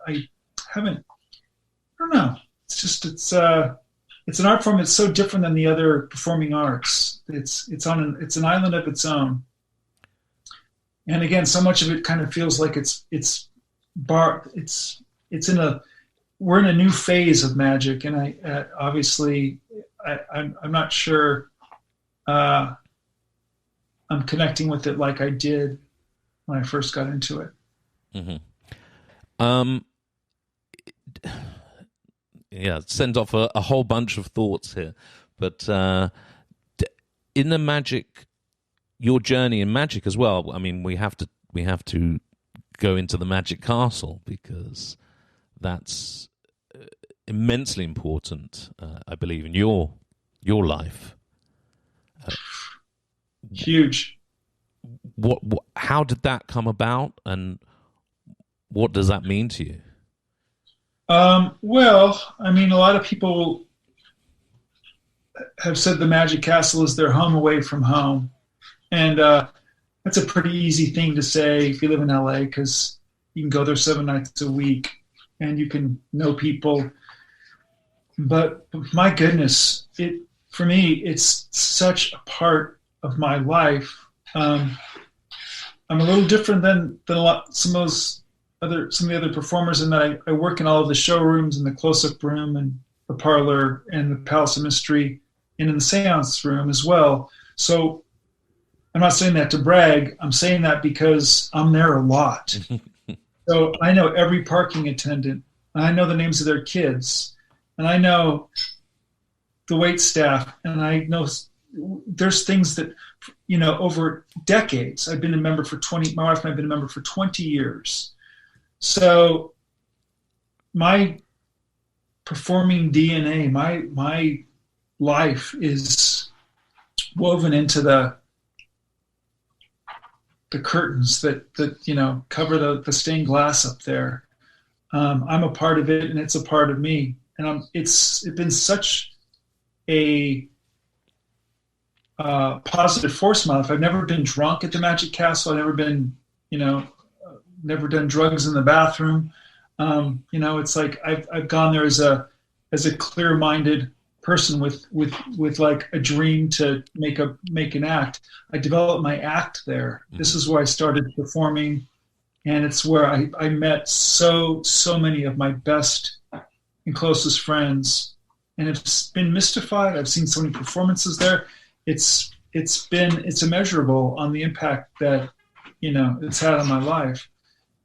haven't, I don't know. It's an art form that's so different than the other performing arts. It's an island of its own. And again, so much of it kind of feels like we're in a new phase of magic, and I'm not sure I'm connecting with it like I did when I first got into it.
Mm-hmm. Send off a whole bunch of thoughts here, but in the magic, your journey in magic as well. I mean, we have to go into the magic castle, because that's immensely important, I believe, in your life.
Huge.
How did that come about, and what does that mean to you?
Well, I mean, a lot of people have said the Magic Castle is their home away from home. And that's a pretty easy thing to say if you live in LA, because you can go there 7 nights a week and you can know people. But my goodness, for me, it's such a part of my life. I'm a little different than some of the other performers in that I work in all of the showrooms and the close-up room and the parlor and the Palace of Mystery and in the seance room as well. So I'm not saying that to brag. I'm saying that because I'm there a lot. So I know every parking attendant, and I know the names of their kids, and I know the wait staff, and I know there's things that, over decades, I've been a member for my wife and I've been a member for 20 years. So my performing DNA, my life is woven into the curtains that cover the stained glass up there. I'm a part of it, and it's a part of me. And it's been such a positive force in my life. I've never been drunk at the Magic Castle. I've never been, never done drugs in the bathroom. It's like I've gone there as a clear-minded person with like a dream to make an act. I developed my act there. Mm-hmm. This is where I started performing, and it's where I met so many of my best and closest friends, and it's been mystified. I've seen so many performances there. It's immeasurable on the impact that it's had on my life,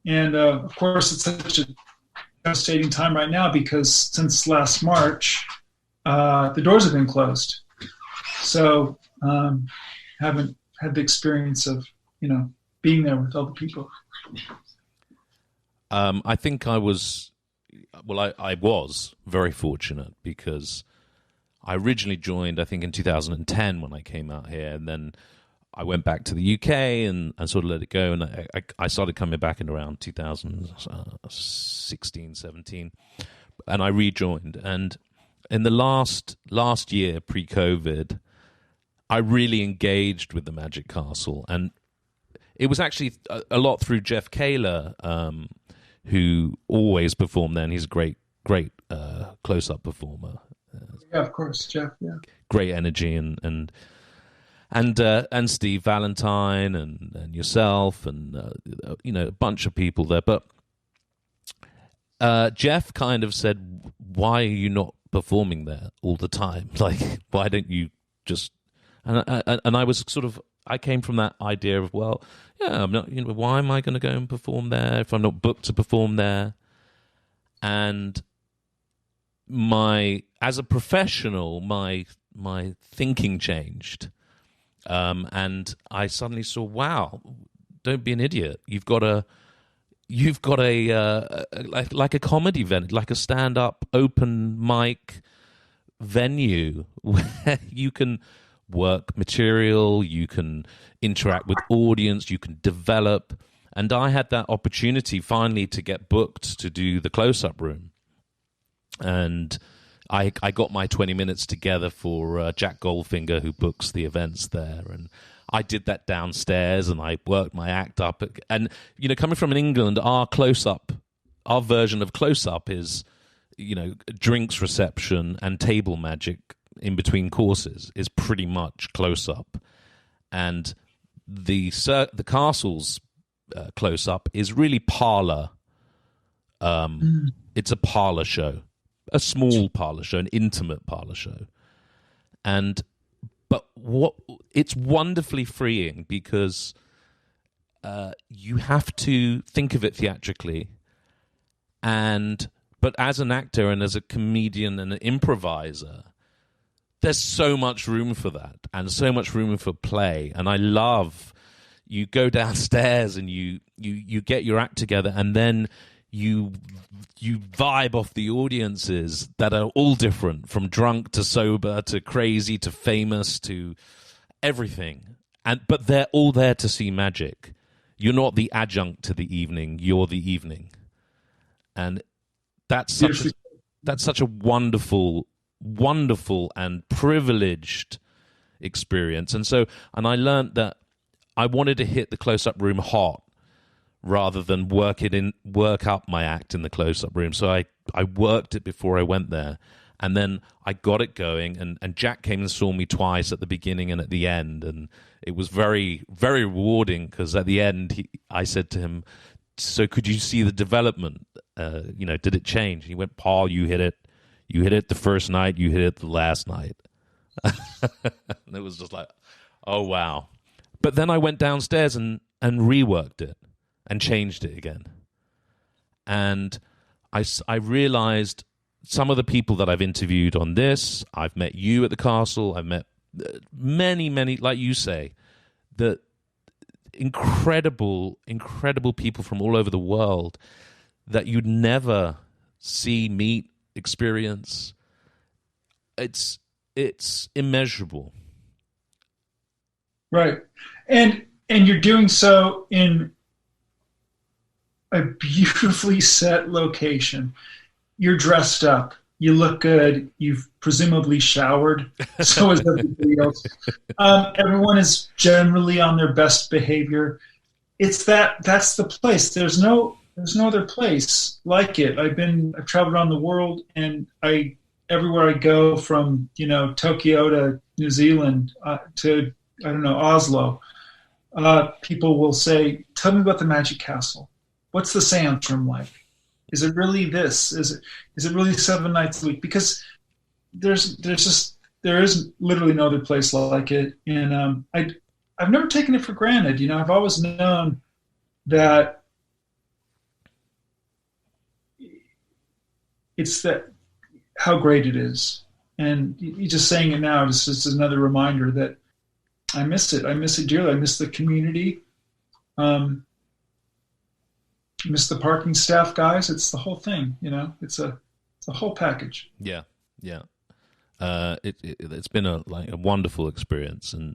and of course it's such a devastating time right now because since last March, the doors have been closed. So haven't had the experience of being there with other people.
I think I was very fortunate because I originally joined, I think, in 2010 when I came out here, and then I went back to the UK and sort of let it go, and I started coming back in around 2016, 17, and I rejoined. And in the last year, pre-COVID, I really engaged with the Magic Castle, and it was actually a lot through Jeff Kaler, who always performed there, and he's a great close-up performer.
Yeah, of course, Jeff. Yeah,
great energy, and Steve Valentine and yourself and a bunch of people there. But Jeff kind of said, "Why are you not performing there all the time? Like, why don't you just?" And I was I came from that idea of, well, yeah, I'm not. Why am I going to go and perform there if I'm not booked to perform there? And as a professional, my thinking changed, and I suddenly saw, wow, don't be an idiot. You've got a like a comedy venue, like a stand-up open mic venue where you can work material, you can interact with audience, you can develop. And I had that opportunity finally to get booked to do the close-up room. And I got my 20 minutes together for Jack Goldfinger, who books the events there. And I did that downstairs, and I worked my act up. And, coming from England, our version of close-up is, drinks reception and table magic in between courses is pretty much close-up. And the castle's close-up is really parlor. It's a parlor show. A small parlor show, an intimate parlor show. But it's wonderfully freeing because you have to think of it theatrically, but as an actor and as a comedian and an improviser, there's so much room for that and so much room for play. And I love, you go downstairs and you get your act together, and then you vibe off the audiences that are all different, from drunk to sober to crazy to famous to everything. But they're all there to see magic. You're not the adjunct to the evening, you're the evening. And that's such a wonderful and privileged experience. And I learned that I wanted to hit the close-up room hot rather than work up my act in the close-up room. So I worked it before I went there, and then I got it going, and Jack came and saw me twice, at the beginning and at the end, and it was very, very rewarding, because at the end I said to him, "So could you see the development? Did it change?" He went, "Paul, you hit it You hit it the first night, you hit it the last night. And it was just like, oh, wow. But then I went downstairs and reworked it and changed it again. And I realized some of the people that I've interviewed on this, I've met you at the castle, I've met many, like you say, the incredible people from all over the world that you'd never see, meet, experience. It's immeasurable.
Right. And you're doing so in a beautifully set location. You're dressed up. You look good. You've presumably showered. So is everybody else. Everyone is generally on their best behavior. That's the place. There's no other place like it. I've traveled around the world, and everywhere I go, from Tokyo to New Zealand to Oslo, people will say, "Tell me about the Magic Castle. What's the seance room like? Is it really this? Is it really 7 nights a week?" Because there is literally no other place like it, and I've never taken it for granted. I've always known that it's how great it is, and you just saying it now is just another reminder that I miss it. I miss it dearly. I miss the community. Miss the parking staff guys. It's the whole thing, It's a whole package.
Yeah. It's been a wonderful experience, and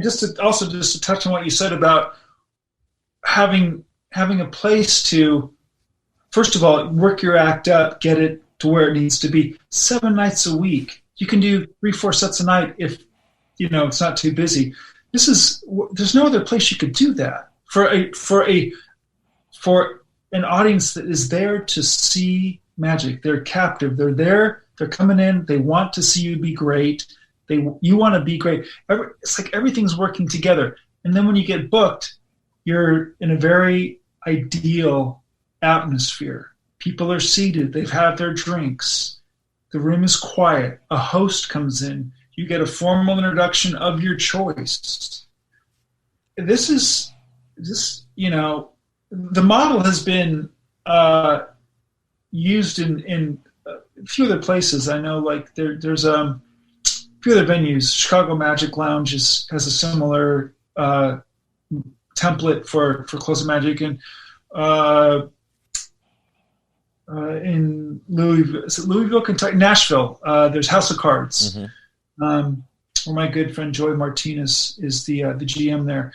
just to touch on what you said about having a place to, first of all, work your act up, get it to where it needs to be. 7 nights a week, you can do 3-4 sets a night if it's not too busy. There's no other place you could do that for an audience that is there to see magic. They're captive. They're there. They're coming in. They want to see you be great. You want to be great. It's like everything's working together. And then when you get booked, you're in a very ideal atmosphere. People are seated. They've had their drinks. The room is quiet. A host comes in. You get a formal introduction of your choice. The model has been used in a few other places. I know, there's a few other venues. Chicago Magic Lounge has a similar template for close magic, and in Louisville, Kentucky, Nashville, there's House of Cards, where my good friend Joy Martinez is the GM there.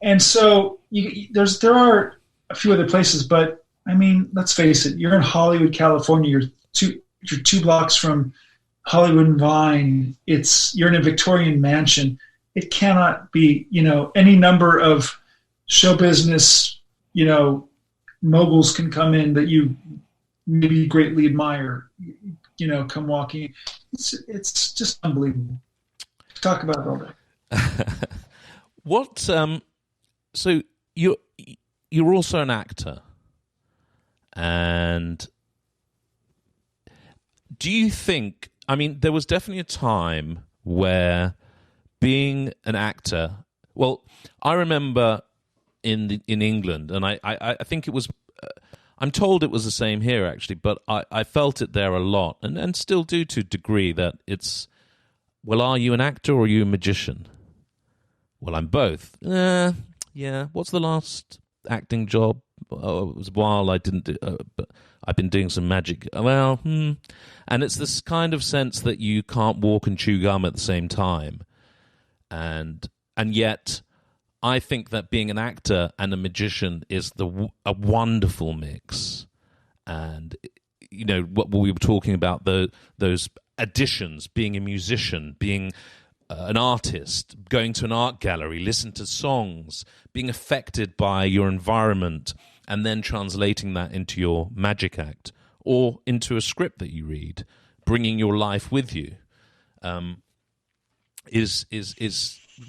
And so there are a few other places, but I mean, let's face it, you're in Hollywood, California. You're 2 blocks from Hollywood and Vine. You're in a Victorian mansion. It cannot be, any number of show business, moguls can come in that you maybe greatly admire, come walking. It's just unbelievable. Talk about it all day.
What? So you're also an actor, and do you think? I mean, there was definitely a time where being an actor. Well, I remember in England, and I think it was. I'm told it was the same here, actually, but I felt it there a lot, and still do to a degree, that it's, well, are you an actor or are you a magician? Well, I'm both. Yeah. What's the last acting job? Oh, it was a while I didn't do, but I've been doing some magic. Well, and it's this kind of sense that you can't walk and chew gum at the same time, and yet I think that being an actor and a magician is a wonderful mix. And what we were talking about, those additions, being a musician, being an artist, going to an art gallery, listen to songs, being affected by your environment, and then translating that into your magic act or into a script that you read, bringing your life with you, is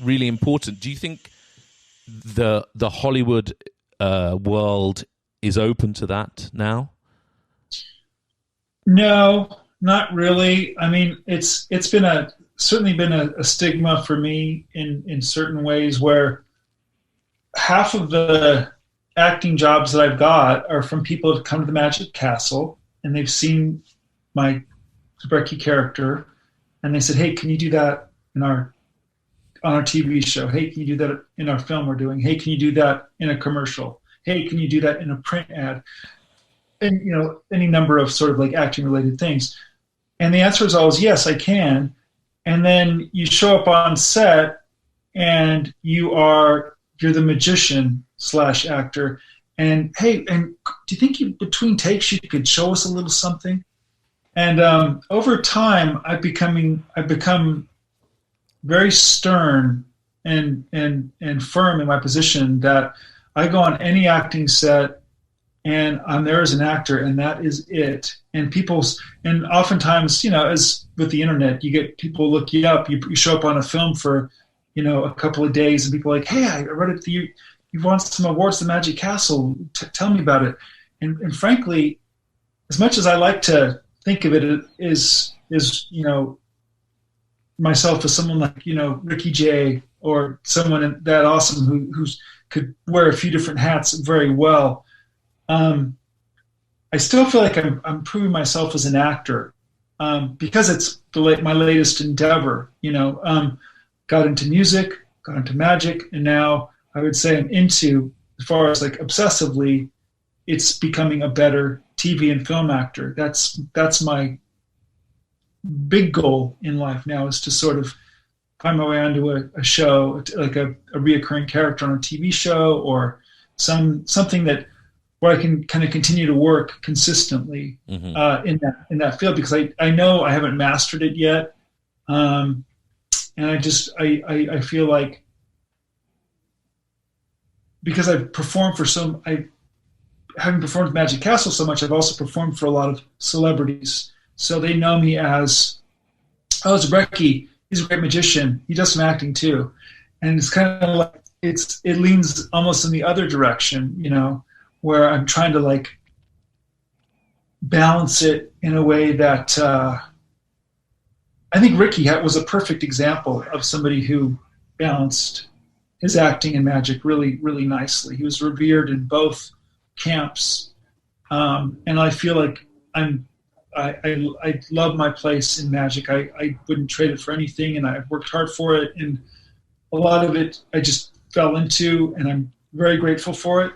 really important. Do you think the Hollywood world is open to that now?
No, not really. I mean, it's been certainly been a stigma for me in certain ways where half of the acting jobs that I've got are from people who've come to the Magic Castle and they've seen my Zabrecky character and they said, "Hey, can you do that on our TV show? Hey, can you do that in our film we're doing? Hey, can you do that in a commercial? Hey, can you do that in a print ad?" And any number of sort of like acting related things. And the answer is always yes, I can. And then you show up on set and you're the magician / actor. And hey, and do you think between takes you could show us a little something? And over time, I've become very stern and firm in my position that I go on any acting set and I'm there as an actor, and that is it. And oftentimes, as with the internet, you get people look you up. You show up on a film for, a couple of days, and people are like, "Hey, I read it. You won some awards at the Magic Castle. Tell me about it." And frankly, as much as I like to think of it as myself as someone like Ricky Jay or someone that awesome who could wear a few different hats very well. I still feel like I'm proving myself as an actor because it's my latest endeavor. Got into music, got into magic, and now I would say I'm into, as far as like obsessively, it's becoming a better TV and film actor. That's my big goal in life now, is to sort of find my way onto a show, like a reoccurring character on a TV show, or something where I can kind of continue to work consistently in that field, because I know I haven't mastered it yet, and I feel like because I've performed having performed with Magic Castle so much, I've also performed for a lot of celebrities, so they know me as, "Oh, Zabrecky, he's a great magician. He does some acting too," and it's kind of like it leans almost in the other direction, where I'm trying to like balance it in a way that I think Ricky was a perfect example of somebody who balanced his acting and magic really, really nicely. He was revered in both camps, and I feel like I love my place in magic. I wouldn't trade it for anything, and I've worked hard for it, and a lot of it I just fell into, and I'm very grateful for it.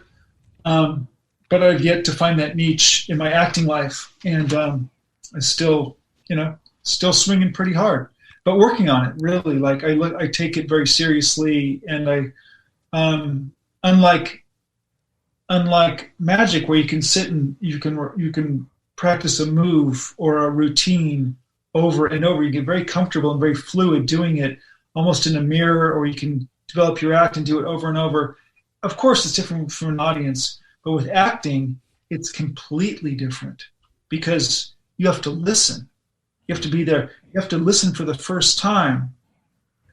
But I've yet to find that niche in my acting life, and I'm still swinging pretty hard, but working on it really. Like I take it very seriously, and unlike magic, where you can sit and you can practice a move or a routine over and over. You get very comfortable and very fluid doing it, almost in a mirror, or you can develop your act and do it over and over. Of course, it's different from an audience, but with acting, it's completely different, because you have to listen. You have to be there. You have to listen for the first time,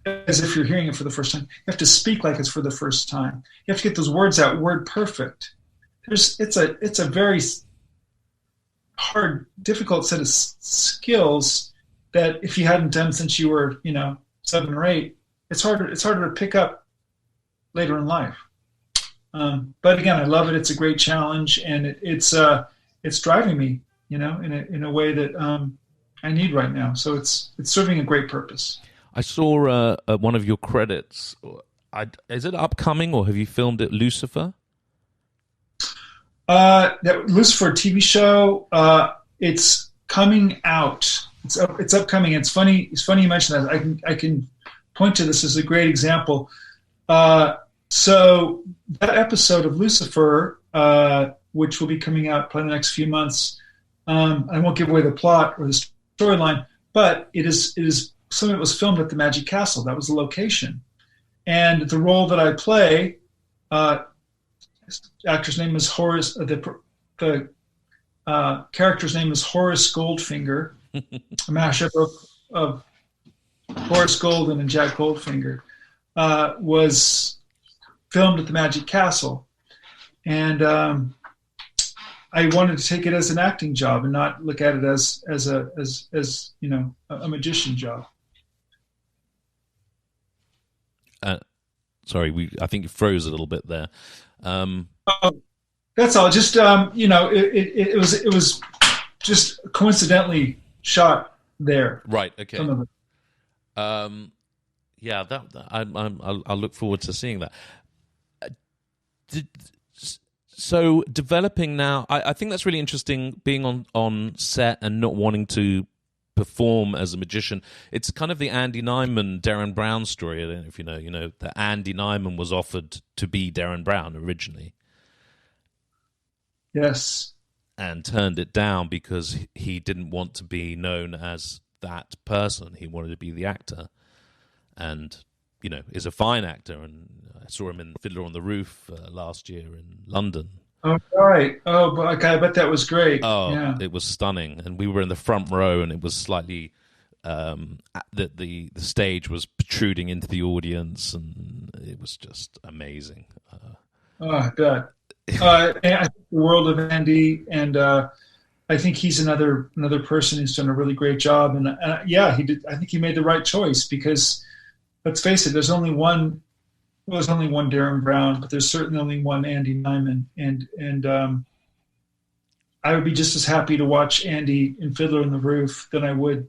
as if you're hearing it for the first time. You have to speak like it's for the first time. You have to get those words out word perfect. It's a very hard, difficult set of skills that if you hadn't done since you were 7 or 8, it's harder to pick up later in life. But again, I love it. It's a great challenge, and it's driving me, in a way that I need right now. So it's serving a great purpose.
I saw one of your credits. Is it upcoming, or have you filmed it, Lucifer?
That Lucifer TV show. It's coming out. It's upcoming. It's funny. It's funny you mention that. I can point to this as a great example. So that episode of Lucifer, which will be coming out probably in the next few months, I won't give away the plot or the storyline, but it is something that was filmed at the Magic Castle. That was the location, and the role that I play, actor's name is Horace. The character's name is Horace Goldfinger, a mashup of Horace Golden and Jack Goldfinger, was filmed at the Magic Castle, and I wanted to take it as an acting job and not look at it as a magician job.
Sorry, I think you froze a little bit there.
That's all. Just it was just coincidentally shot there.
Right. Okay. Some of it. Yeah. I'll look forward to seeing that. So developing now, I think that's really interesting. Being on set and not wanting to perform as a magician. It's kind of the Andy Nyman, Darren Brown story. I don't know if you know that Andy Nyman was offered to be Darren Brown originally.
Yes.
And turned it down because he didn't want to be known as that person. He wanted to be the actor. And, is a fine actor. And I saw him in Fiddler on the Roof last year in London.
Oh, right. Oh, but I bet that was great.
Oh,
yeah.
It was stunning. And we were in the front row, and it was slightly the stage was protruding into the audience, and it was just amazing.
I bet. And I think the world of Andy, and I think he's another person who's done a really great job. And yeah, he did. I think he made the right choice because, let's face it, there's only one Darren Brown, but there's certainly only one Andy Nyman, and I would be just as happy to watch Andy in Fiddler on the Roof than I would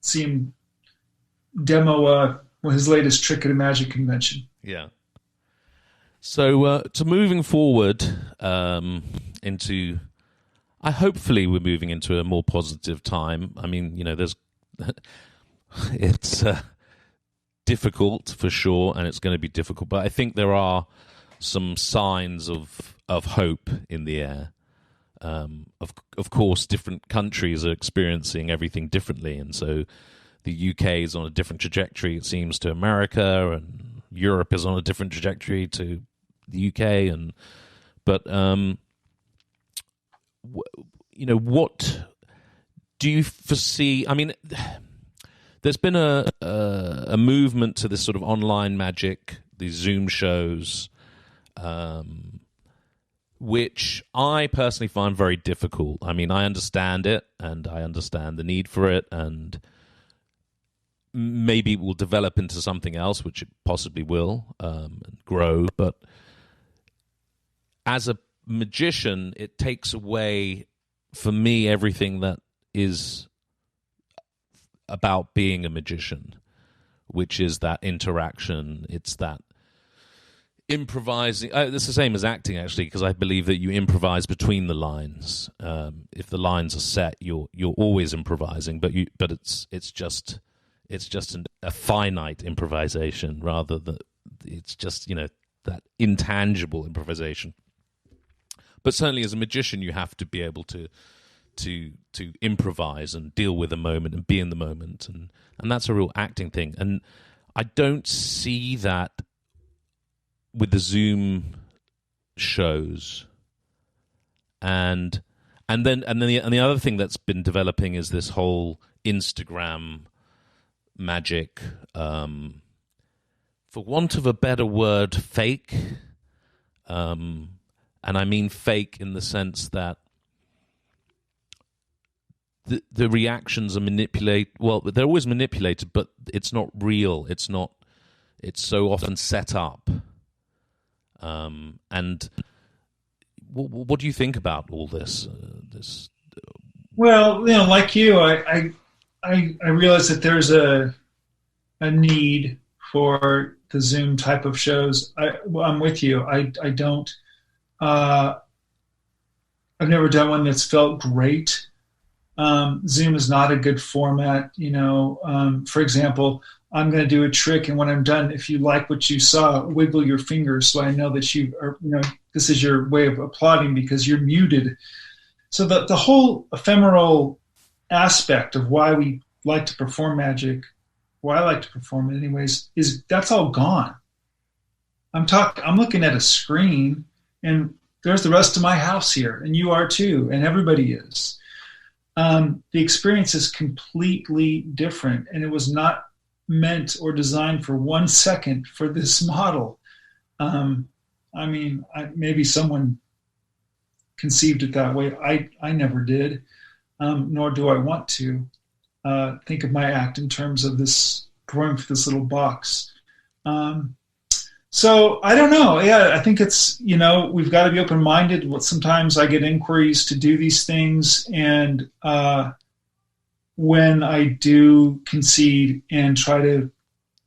see him demo his latest trick at a magic convention.
Yeah. So moving forward into, hopefully we're moving into a more positive time. I mean, there's it's difficult for sure, and it's going to be difficult, but I think there are some signs of hope in the air. Of course, different countries are experiencing everything differently, and so the UK is on a different trajectory, it seems, to America, and Europe is on a different trajectory to the UK, but what do you foresee? I mean, there's been a movement to this sort of online magic, these Zoom shows, which I personally find very difficult. I mean, I understand it, and I understand the need for it, and maybe it will develop into something else, which it possibly will, and grow, but as a magician, it takes away, for me, everything that is about being a magician, which is that interaction. It's that improvising. It's the same as acting, actually, because I believe that you improvise between the lines. If the lines are set, you're always improvising, but it's just a finite improvisation rather than it's just that intangible improvisation. But certainly as a magician, you have to be able to improvise and deal with the moment and be in the moment. And that's a real acting thing. And I don't see that with the Zoom shows. And the other thing that's been developing is this whole Instagram magic, for want of a better word, fake. And I mean fake in the sense that the reactions are manipulated. Well, they're always manipulated, but it's not real. It's not. It's so often set up. And what do you think about all this?
Well, like you, I realize that there's a need for the Zoom type of shows. I'm with you. I don't. I've never done one that's felt great. Zoom is not a good format. For example, I'm going to do a trick, and when I'm done, if you like what you saw, wiggle your fingers so I know that you are, this is your way of applauding because you're muted. So the whole ephemeral aspect of why we like to perform magic, why I like to perform it anyways, is that's all gone. I'm looking at a screen, and there's the rest of my house here, and you are too, and everybody is. The experience is completely different, and it was not meant or designed for 1 second for this model. Maybe someone conceived it that way. I never did, nor do I want to think of my act in terms of this performing for this little box. So I don't know. Yeah, I think it's, we've got to be open-minded. Sometimes I get inquiries to do these things, and when I do concede and try to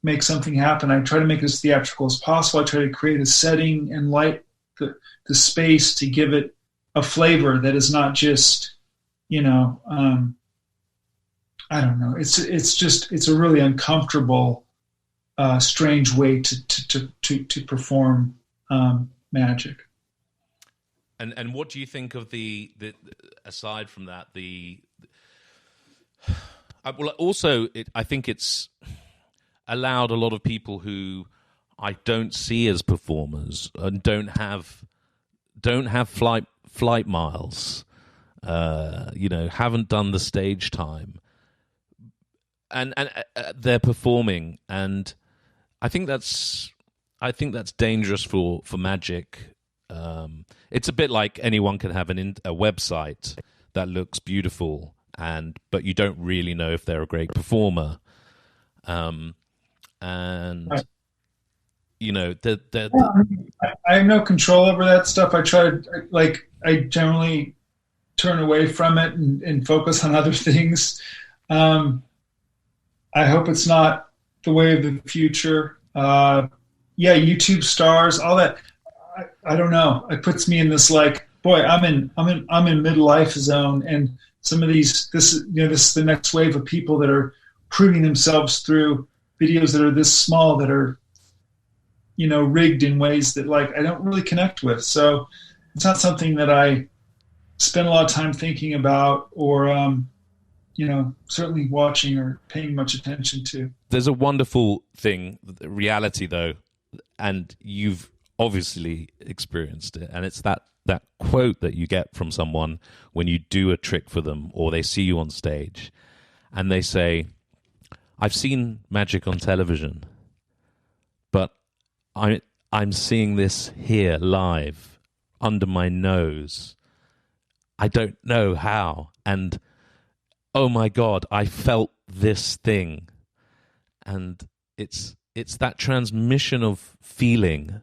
make something happen, I try to make it as theatrical as possible. I try to create a setting and light the space to give it a flavor that is not just, I don't know. It's a really uncomfortable, strange way to perform magic.
And what do you think of the aside from that, I think it's allowed a lot of people who I don't see as performers and don't have flight miles, haven't done the stage time, and they're performing, and I think that's dangerous for magic. It's a bit like anyone can have a website that looks beautiful, but you don't really know if they're a great performer. And
right.
I
have no control over that stuff. I generally turn away from it and focus on other things. I hope it's not the way of the future. YouTube stars, all that. I don't know. It puts me in this I'm in midlife zone, and some of this is the next wave of people that are proving themselves through videos that are this small, that are, rigged in ways that I don't really connect with. So it's not something that I spend a lot of time thinking about or, certainly watching or paying much attention to.
There's a wonderful reality though, and you've obviously experienced it. And it's that quote that you get from someone when you do a trick for them or they see you on stage and they say, I've seen magic on television, but I'm seeing this here live under my nose. I don't know how. And oh my God, I felt this thing. And it's that transmission of feeling.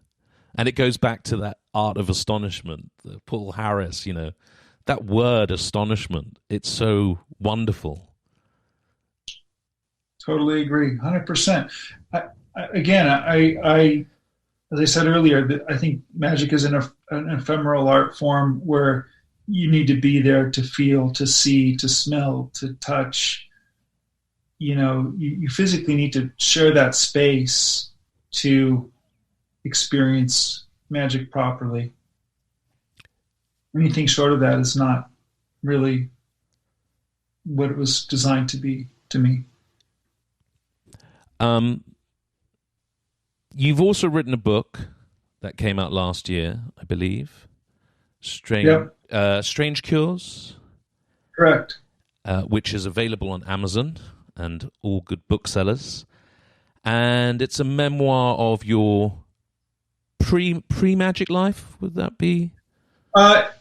And it goes back to that art of astonishment, Paul Harris, that word astonishment. It's so wonderful.
Totally agree, 100%. As I said earlier, I think magic is an ephemeral art form where you need to be there to feel, to see, to smell, to touch. You physically need to share that space to experience magic properly. Anything short of that is not really what it was designed to be to me.
You've also written a book that came out last year, I believe. Strange Cures.
Correct.
Which is available on Amazon and all good booksellers. And it's a memoir of your pre-magic life, would that be?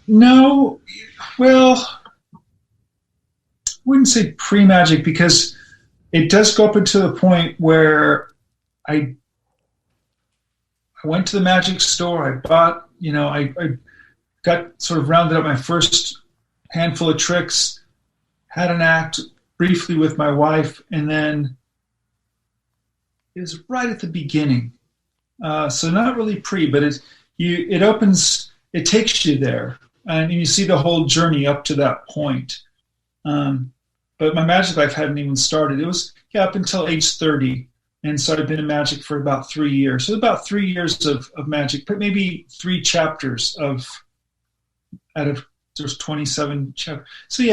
No. Well, I wouldn't say pre-magic, because it does go up into the point where I went to the magic store. I bought, I got sort of rounded up my first handful of tricks, had an act briefly with my wife, and then it was right at the beginning. So not really pre, but it opens, it takes you there, and you see the whole journey up to that point. But my magic life hadn't even started. It was up until age 30. And so I've been in magic for about 3 years. So about 3 years of magic, but maybe 3 chapters out of there's 27 chapters. So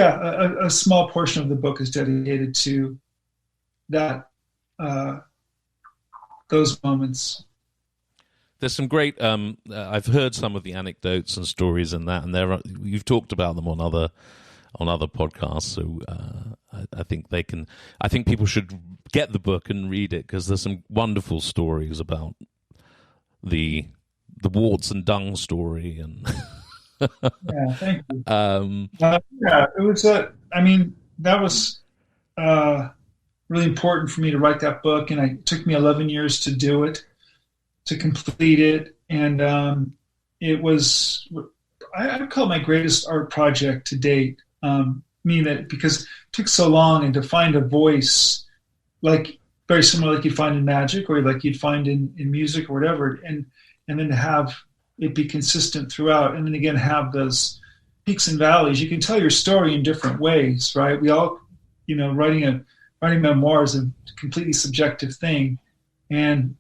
a small portion of the book is dedicated to that, those moments.
There's some great, I've heard some of the anecdotes and stories in that, and you've talked about them on other podcasts, so I think people should get the book and read it, because there's some wonderful stories about the warts and dung story, and
Yeah, thank you.
um,
Yeah, it was. I mean, that was uh, really important for me to write that book, and it took me 11 years to do it, to complete it, and it was. I'd call it my greatest art project to date. Meaning that because it took so long, and to find a voice like very similar like you'd find in magic or like you'd find in music or whatever, and then to have it be consistent throughout, and then again have those peaks and valleys. You can tell your story in different ways, right? We all, writing memoir is a completely subjective thing, and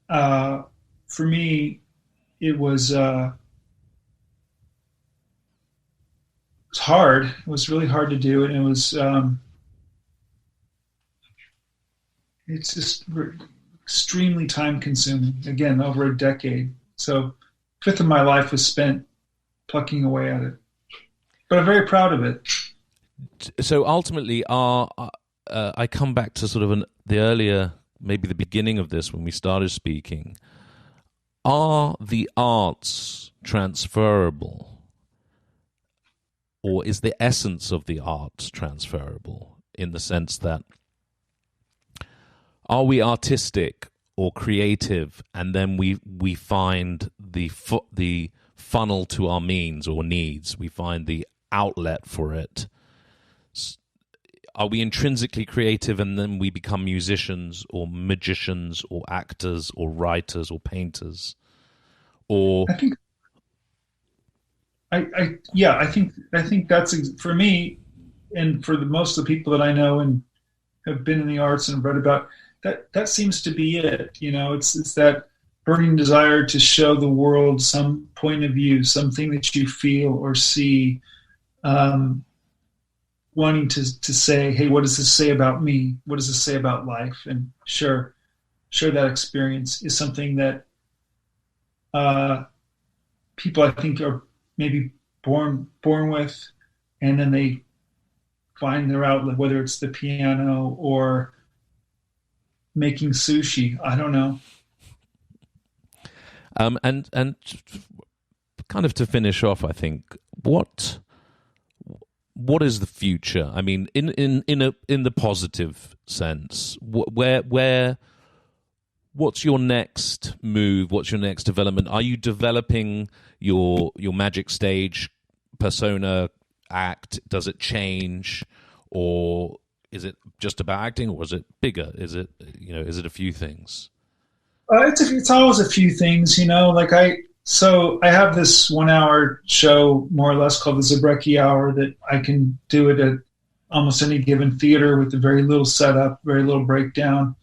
for me, it was hard. It was really hard to do, and it was it's just extremely time consuming. Again, over a decade. So, a fifth of my life was spent plucking away at it. But I'm very proud of it.
So ultimately, I come back to sort of the earlier, maybe the beginning of this when we started speaking. Are the arts transferable? Or is the essence of the arts transferable in the sense that are we artistic or creative, and then we find the funnel to our means or needs, we find the outlet for it? Are we intrinsically creative and then we become musicians or magicians or actors or writers or painters? Or
I think that's for me, and for most of the people that I know and have been in the arts and read about, that seems to be it. It's that burning desire to show the world some point of view, something that you feel or see, wanting to say, hey, what does this say about me? What does this say about life? And share that experience is something that people, I think, are maybe born with, and then they find their outlet, whether it's the piano or making sushi. I don't know.
And kind of to finish off, I think what is the future? I mean, in the positive sense, what's your next move? What's your next development? Are you developing your magic stage persona act? Does it change, or is it just about acting, or is it bigger? Is it a few things?
It's always a few things, Like I have this 1 hour show, more or less, called the Zabrecky Hour, that I can do it at almost any given theater with a very little setup, very little breakdown.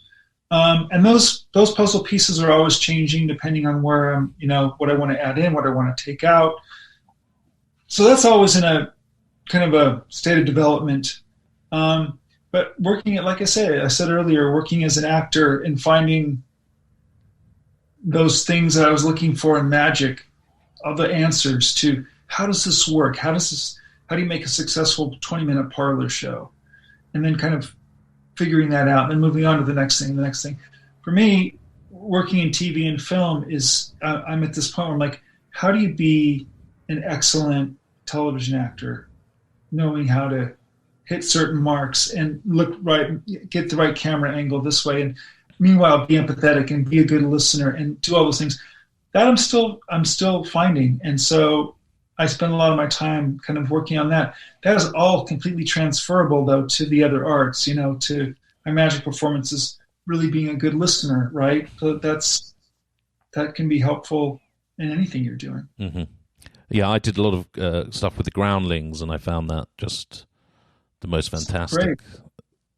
And those puzzle pieces are always changing depending on where I'm, what I want to add in, what I want to take out. So that's always in a kind of a state of development. But working at, like I said earlier, working as an actor and finding those things that I was looking for in magic, all the answers to how does this work? How do you make a successful 20-minute parlor show? And then kind of figuring that out and moving on to the next thing. For me, working in TV and film is, I'm at this point where I'm like, how do you be an excellent television actor, knowing how to hit certain marks and look right, get the right camera angle this way, and meanwhile be empathetic and be a good listener and do all those things. That I'm still finding. And so I spend a lot of my time kind of working on that. That is all completely transferable, though, to the other arts, to my magic performances, really being a good listener, right? So that can be helpful in anything you're doing.
Mm-hmm. Yeah, I did a lot of stuff with the groundlings, and I found that just the most fantastic.
Great.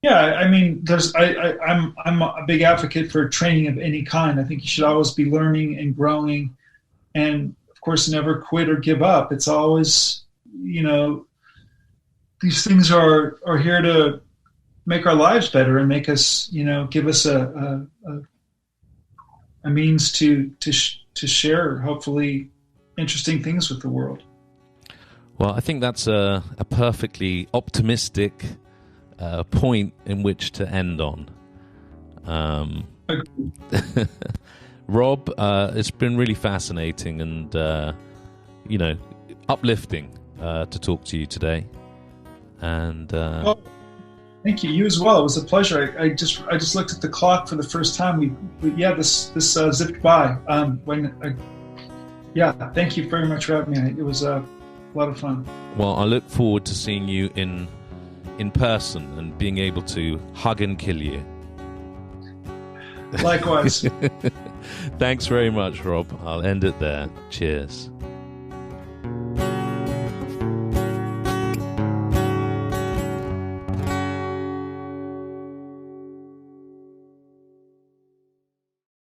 Yeah, I mean, I'm a big advocate for training of any kind. I think you should always be learning and growing, and of course, never quit or give up. It's always, these things are here to make our lives better and make us, give us a means to share, hopefully, interesting things with the world.
Well, I think that's a perfectly optimistic point in which to end on. Rob, it's been really fascinating, and uplifting to talk to you today. And
well, thank you. You as well. It was a pleasure. I just looked at the clock for the first time. This zipped by. Thank you very much for having me. It was a lot of fun.
Well, I look forward to seeing you in person and being able to hug and kill you.
Likewise.
Thanks very much, Rob. I'll end it there. Cheers.